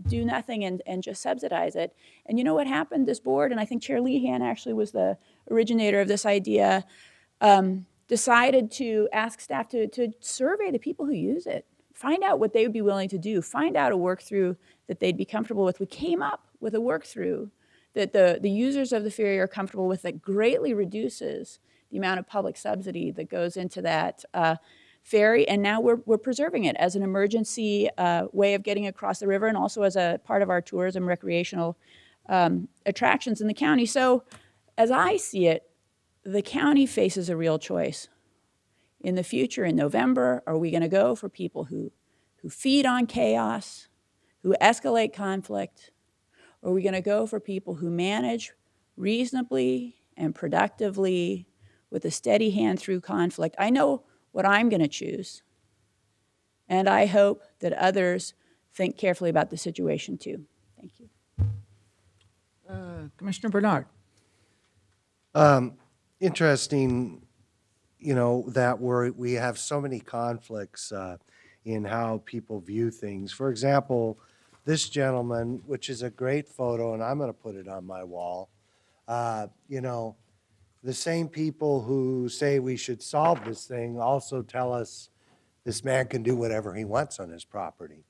do nothing and just subsidize it. And you know what happened? This board, and I think Chair Lehan actually was the originator of this idea, decided to ask staff to survey the people who use it, find out what they would be willing to do, find out a work-through that they'd be comfortable with. We came up with a work-through that the users of the ferry are comfortable with that greatly reduces the amount of public subsidy that goes into that ferry, and now we're preserving it as an emergency way of getting across the river and also as a part of our tourism recreational attractions in the county. So as I see it, the county faces a real choice. In the future, in November, are we going to go for people who feed on chaos, who escalate conflict, or are we going to go for people who manage reasonably and productively with a steady hand through conflict? I know what I'm going to choose, and I hope that others think carefully about the situation too. Thank you. Commissioner Bernard. Interesting, you know, that we have so many conflicts in how people view things. For example, this gentleman, which is a great photo, and I'm going to put it on my wall, you know, the same people who say we should solve this thing also tell us this man can do whatever he wants on his property.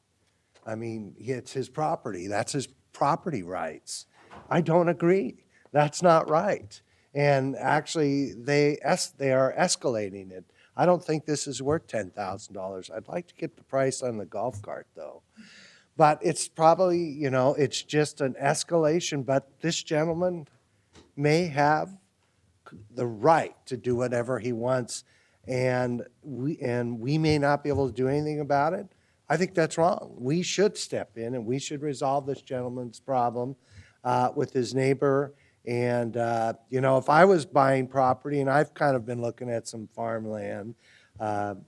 I mean, it's his property. That's his property rights. I don't agree. That's not right. And actually, they are escalating it. I don't think this is worth $10,000. I'd like to get the price on the golf cart, though. But it's probably, you know, it's just an escalation. But this gentleman may have the right to do whatever he wants, and we may not be able to do anything about it. I think that's wrong. We should step in, and we should resolve this gentleman's problem with his neighbor. And, you know, if I was buying property, and I've kind of been looking at some farmland, and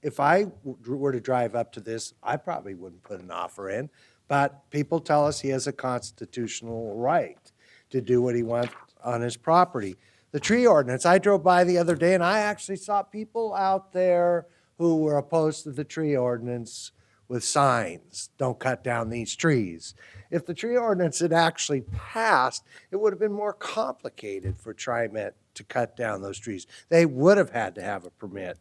if I were to drive up to this, I probably wouldn't put an offer in. But people tell us he has a constitutional right to do what he wants on his property. The tree ordinance, I drove by the other day, and I actually saw people out there who were opposed to the tree ordinance with signs, don't cut down these trees. If the tree ordinance had actually passed, it would have been more complicated for TriMet to cut down those trees. They would have had to have a permit.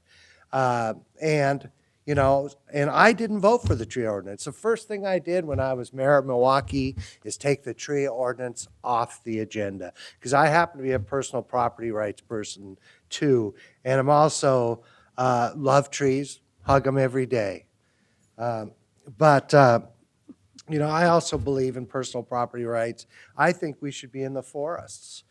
And, you know, and I didn't vote for the tree ordinance. The first thing I did when I was mayor of Milwaukee is take the tree ordinance off the agenda, because I happen to be a personal property rights person too, and I'm also love trees, hug them every day. But you know, I also believe in personal property rights. I think we should be in the forests.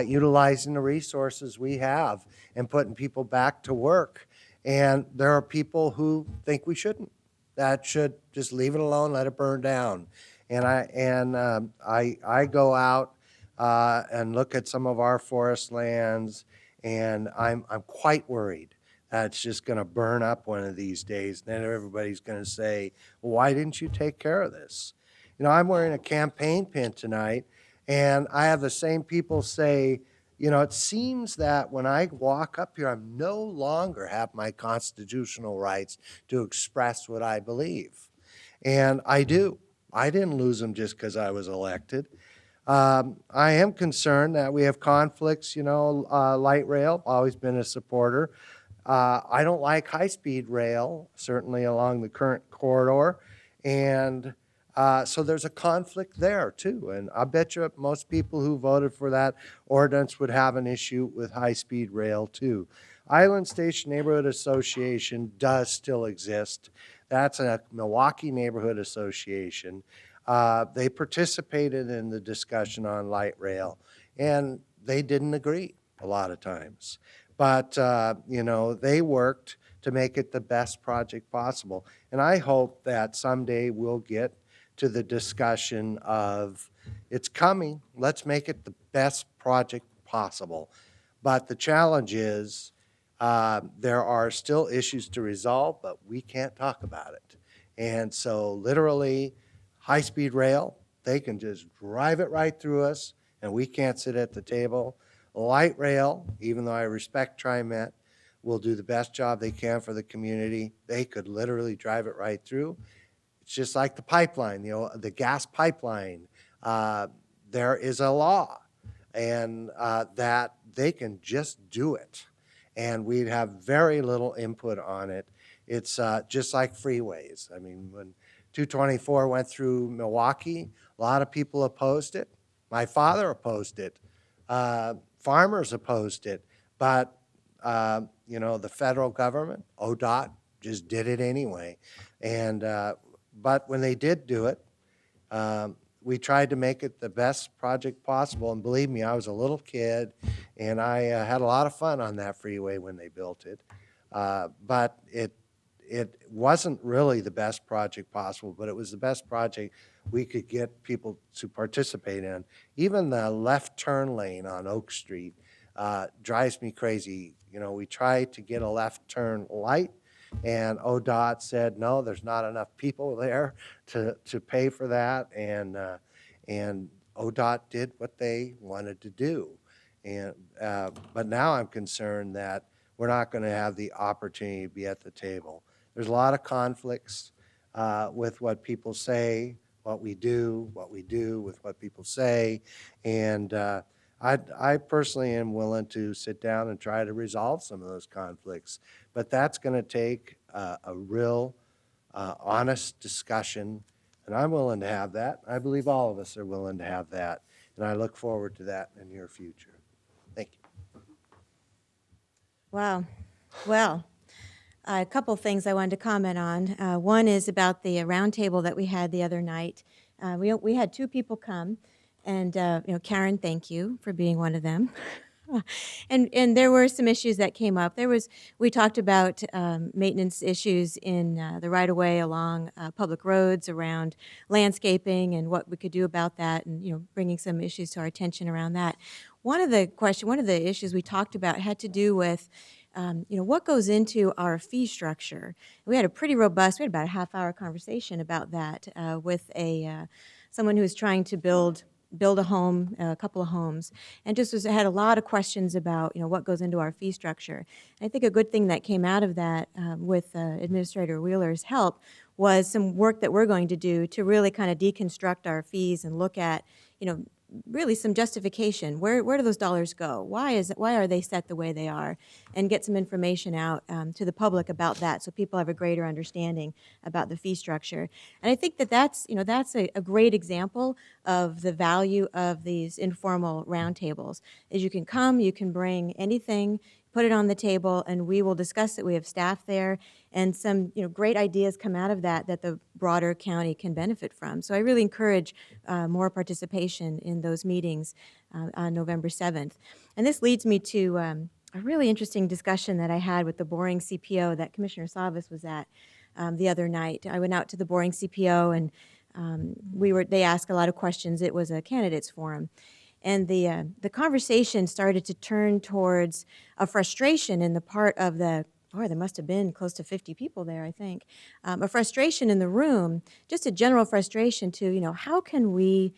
utilizing the resources we have and putting people back to work. And there are people who think we shouldn't. That should just leave it alone, let it burn down. And I go out and look at some of our forest lands, and I'm quite worried that it's just going to burn up one of these days. And then everybody's going to say, well, why didn't you take care of this? You know, I'm wearing a campaign pin tonight, and I have the same people say, you know, it seems that when I walk up here, I no longer have my constitutional rights to express what I believe. And I do. I didn't lose them just because I was elected. I am concerned that we have conflicts, you know, light rail, always been a supporter. I don't like high-speed rail, certainly along the current corridor. And so there's a conflict there, too. And I bet you most people who voted for that ordinance would have an issue with high-speed rail, too. Island Station Neighborhood Association does still exist. That's a Milwaukee neighborhood association. They participated in the discussion on light rail, and they didn't agree a lot of times. But, you know, they worked to make it the best project possible. And I hope that someday we'll get to the discussion of, it's coming, let's make it the best project possible. But the challenge is, there are still issues to resolve, but we can't talk about it. And so literally, high-speed rail, they can just drive it right through us, and we can't sit at the table. Light rail, even though I respect TriMet, will do the best job they can for the community. They could literally drive it right through. It's just like the pipeline, you know, the gas pipeline. There is a law, and that they can just do it, and we'd have very little input on it. It's just like freeways. I mean, when 224 went through Milwaukee, a lot of people opposed it. My father opposed it. Farmers opposed it. But, you know, the federal government, ODOT, just did it anyway. And, but when they did do it, we tried to make it the best project possible. And believe me, I was a little kid, and I had a lot of fun on that freeway when they built it. But it wasn't really the best project possible, but it was the best project we could get people to participate in. Even the left turn lane on Oak Street drives me crazy. You know, we tried to get a left turn light, and ODOT said, no, there's not enough people there to pay for that, and ODOT did what they wanted to do. And but now I'm concerned that we're not going to have the opportunity to be at the table. There's a lot of conflicts with what people say, what we do with what people say, and I personally am willing to sit down and try to resolve some of those conflicts, but that's going to take a real honest discussion, and I'm willing to have that. I believe all of us are willing to have that, and I look forward to that in the near future. Thank you. Wow. Well, a couple things I wanted to comment on. One is about the roundtable that we had the other night. We had two people come, and you know, Karen, thank you for being one of them. And there were some issues that came up. We talked about maintenance issues in the right-of-way along public roads, around landscaping, and what we could do about that, and you know, bringing some issues to our attention around that. One of the issues we talked about had to do with you know, what goes into our fee structure. We had about a half-hour conversation about that with someone who was trying to build a home, a couple of homes, and had a lot of questions about, you know, what goes into our fee structure. And I think a good thing that came out of that with Administrator Wheeler's help was some work that we're going to do to really kind of deconstruct our fees and look at, you know, really some justification. Where do those dollars go? Why are they set the way they are? And get some information out to the public about that, so people have a greater understanding about the fee structure. And I think that's a great example of the value of these informal roundtables. Is you can come, you can bring anything, put it on the table, and we will discuss it. We have staff there, and some great ideas come out of that that the broader county can benefit from. So I really encourage more participation in those meetings on November 7th. And this leads me to a really interesting discussion that I had with the Boring CPO that Commissioner Savas was at the other night. I went out to the Boring CPO and they asked a lot of questions. It was a candidates forum. And the conversation started to turn towards a frustration in the part of there must have been close to 50 people there, I think. A frustration in the room, just a general frustration to, how can we,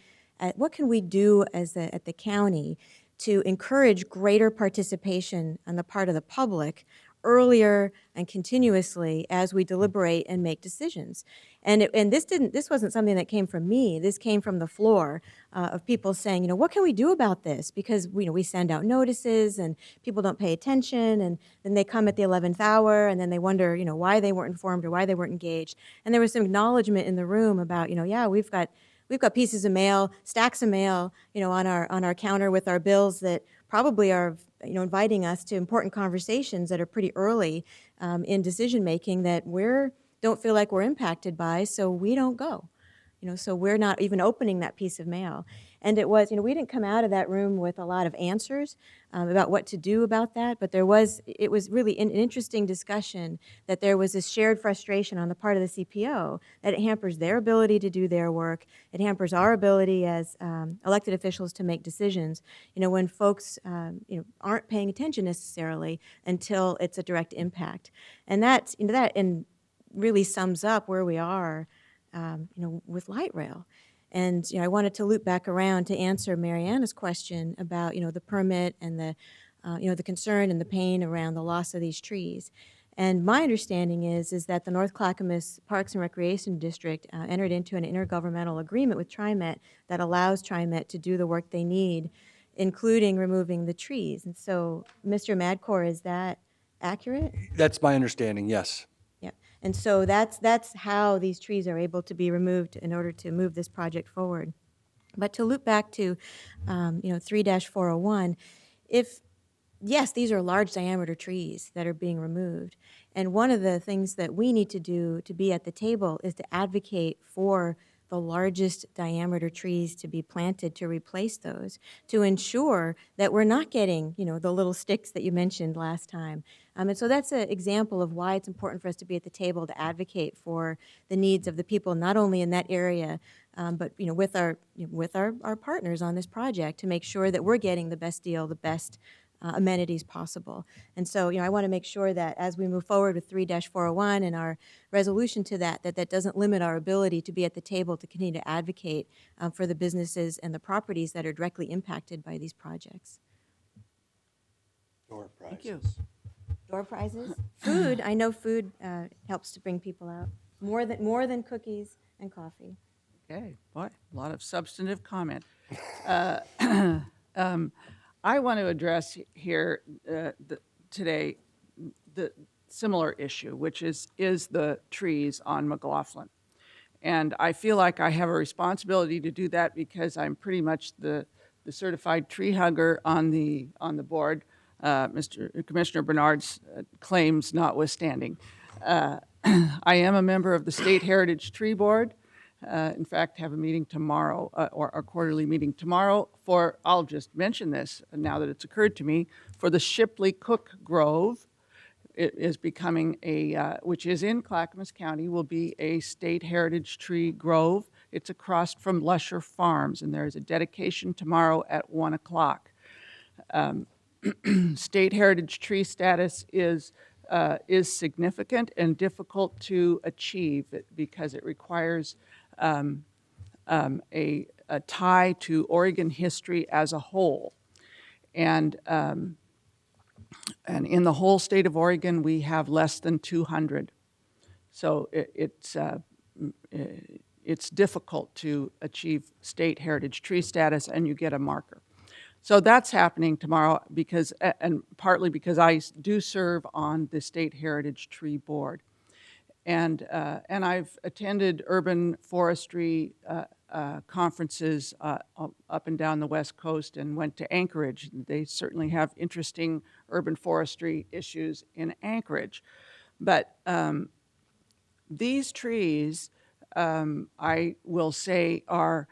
what can we do at the county to encourage greater participation on the part of the public earlier and continuously as we deliberate and make decisions. And this wasn't something that came from me. This came from the floor of people saying, what can we do about this? Because we send out notices and people don't pay attention, and then they come at the 11th hour and then they wonder, why they weren't informed or why they weren't engaged. And there was some acknowledgement in the room about, yeah, we've got pieces of mail, stacks of mail, on our counter with our bills that probably are inviting us to important conversations that are pretty early in decision making that don't feel like we're impacted by, so we don't go. So we're not even opening that piece of mail. And it was, we didn't come out of that room with a lot of answers about what to do about that, but it was really an interesting discussion that there was this shared frustration on the part of the CPO that it hampers their ability to do their work. It hampers our ability as elected officials to make decisions, when folks, aren't paying attention necessarily until it's a direct impact. And that really sums up where we are with light rail. And I wanted to loop back around to answer Mariana's question about the permit and the concern and the pain around the loss of these trees. And my understanding is that the North Clackamas Parks and Recreation District entered into an intergovernmental agreement with TriMet that allows TriMet to do the work they need, including removing the trees. And so, Mr. Madcore, is that accurate? That's my understanding, yes. And so that's how these trees are able to be removed in order to move this project forward. But to loop back to 3-401, yes, these are large diameter trees that are being removed. And one of the things that we need to do to be at the table is to advocate for the largest diameter trees to be planted to replace those, to ensure that we're not getting, the little sticks that you mentioned last time. And so that's an example of why it's important for us to be at the table to advocate for the needs of the people, not only in that area, but with our partners on this project to make sure that we're getting the best deal, the best amenities possible. And so, I want to make sure that as we move forward with 3-401 and our resolution to that doesn't limit our ability to be at the table to continue to advocate for the businesses and the properties that are directly impacted by these projects. Door prizes. Thank you. Door prizes? Food. I know food helps to bring people out. More than cookies and coffee. Okay, boy, a lot of substantive comment. I want to address here today the similar issue, which is the trees on McLaughlin. And I feel like I have a responsibility to do that because I'm pretty much the certified tree hugger on the board, Commissioner Bernard's claims notwithstanding. I am a member of the State Heritage Tree Board. In fact, have a meeting tomorrow, or our quarterly meeting tomorrow for, I'll just mention this now that it's occurred to me, for the Shipley Cook Grove. It is becoming which is in Clackamas County, will be a state heritage tree grove. It's across from Lusher Farms, and there's a dedication tomorrow at 1 o'clock. State heritage tree status is significant and difficult to achieve because it requires a tie to Oregon history as a whole. And in the whole state of Oregon, we have less than 200. So it's difficult to achieve state heritage tree status, and you get a marker. So that's happening tomorrow and partly because I do serve on the State Heritage Tree Board. And I've attended urban forestry conferences up and down the West Coast and went to Anchorage. They certainly have interesting urban forestry issues in Anchorage. But these trees, I will say, are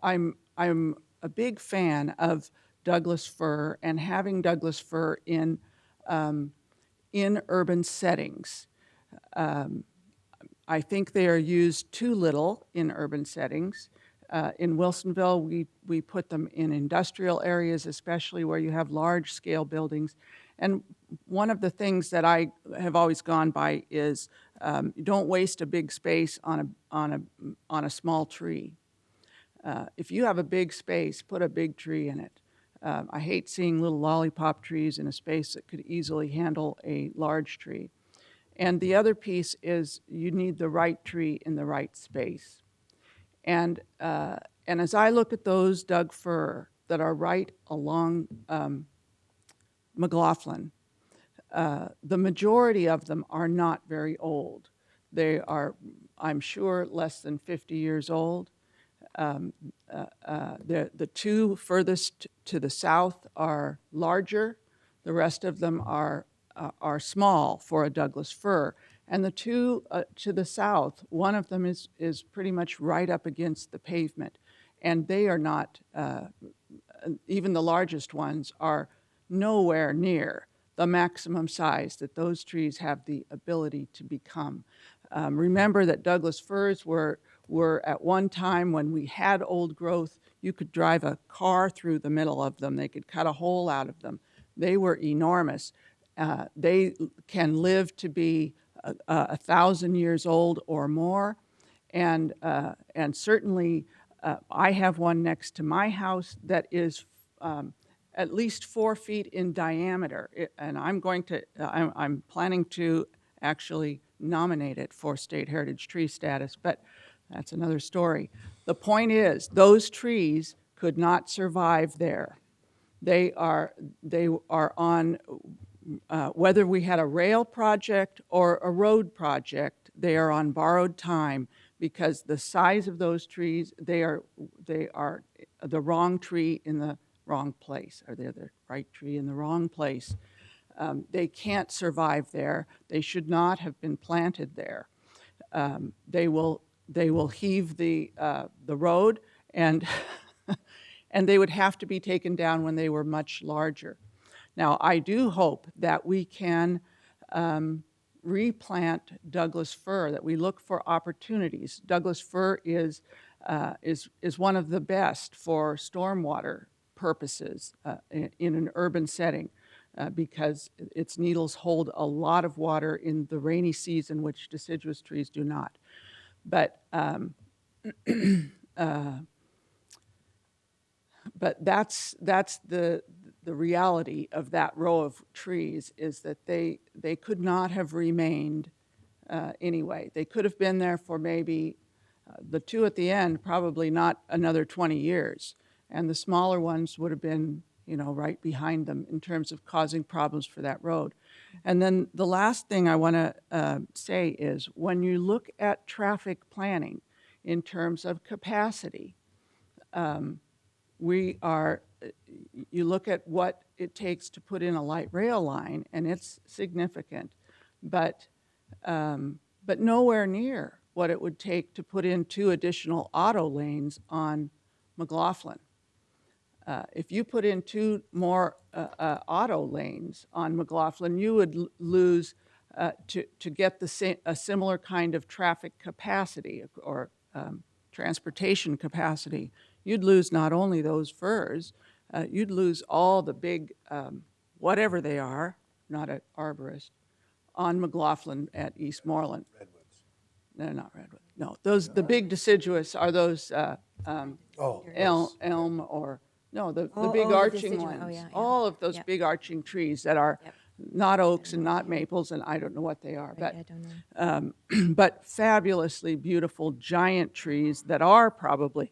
I'm a big fan of Douglas fir and having Douglas fir in urban settings. I think they are used too little in urban settings. In Wilsonville, we put them in industrial areas, especially where you have large-scale buildings. And one of the things that I have always gone by is you don't waste a big space on a small tree. If you have a big space, put a big tree in it. I hate seeing little lollipop trees in a space that could easily handle a large tree. And the other piece is you need the right tree in the right space. And as I look at those Doug fir that are right along McLaughlin, the majority of them are not very old. They are, I'm sure, less than 50 years old. The two furthest to the south are larger. The rest of them are small for a Douglas fir. And the two to the south, one of them is pretty much right up against the pavement. And they are not, even the largest ones are nowhere near the maximum size that those trees have the ability to become. Remember that Douglas firs were at one time, when we had old growth, you could drive a car through the middle of them. They could cut a hole out of them. They were enormous. They can live to be 1,000 years old or more. And certainly, I have one next to my house that is at least 4 feet in diameter. And I'm planning to actually nominate it for state heritage tree status, but that's another story. The point is, those trees could not survive there. They are on, whether we had a rail project or a road project, they are on borrowed time, because the size of those trees, they are the wrong tree in the wrong place, or they're the right tree in the wrong place. They can't survive there. They should not have been planted there. They will heave the road, and and they would have to be taken down when they were much larger. Now, I do hope that we can replant Douglas fir, that we look for opportunities. Douglas fir is one of the best for stormwater purposes in an urban setting, because its needles hold a lot of water in the rainy season, which deciduous trees do not. But but that's the reality of that row of trees, is that they could not have remained anyway. They could have been there for maybe the two at the end, probably not another 20 years. And the smaller ones would have been, right behind them in terms of causing problems for that road. And then the last thing I want to say is, when you look at traffic planning in terms of capacity, you look at what it takes to put in a light rail line, and it's significant, but nowhere near what it would take to put in 2 additional auto lanes on McLaughlin. If you put in 2 more auto lanes on McLaughlin, you would lose, to get a similar kind of traffic capacity or transportation capacity, you'd lose not only those firs, you'd lose all the big, whatever they are, not an arborist, on McLaughlin at Eastmoreland. Redwoods. No, not redwood. No, the big deciduous are those elm or, no, the big arching ones. Oh, yeah. All of those big arching trees that are not oaks and not maples, and I don't know what they are. Right, I don't know. But fabulously beautiful giant trees that are probably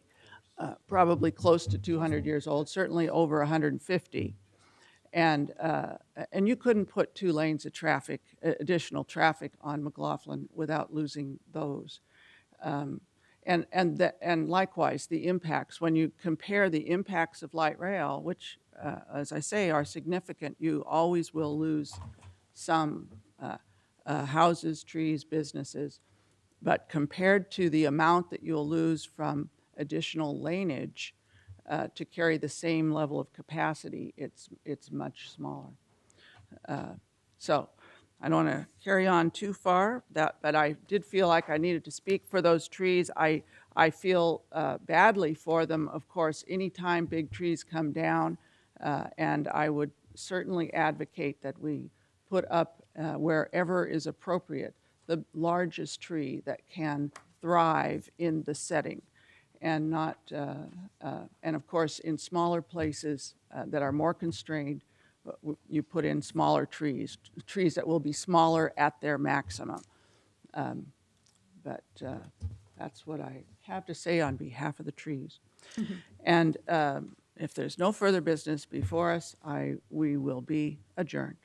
close to 200 years old, certainly over 150. And you couldn't put 2 lanes of traffic, additional traffic on McLaughlin without losing those. And likewise, the impacts, when you compare the impacts of light rail, which, as I say, are significant, you always will lose some houses, trees, businesses. But compared to the amount that you'll lose from additional laneage to carry the same level of capacity, it's much smaller. So I don't want to carry on too far, but I did feel like I needed to speak for those trees. I feel badly for them, of course, anytime big trees come down, and I would certainly advocate that we put up, wherever is appropriate, the largest tree that can thrive in the setting, and not, and of course, in smaller places that are more constrained, you put in smaller trees, trees that will be smaller at their maximum. But that's what I have to say on behalf of the trees. And if there's no further business before us, we will be adjourned.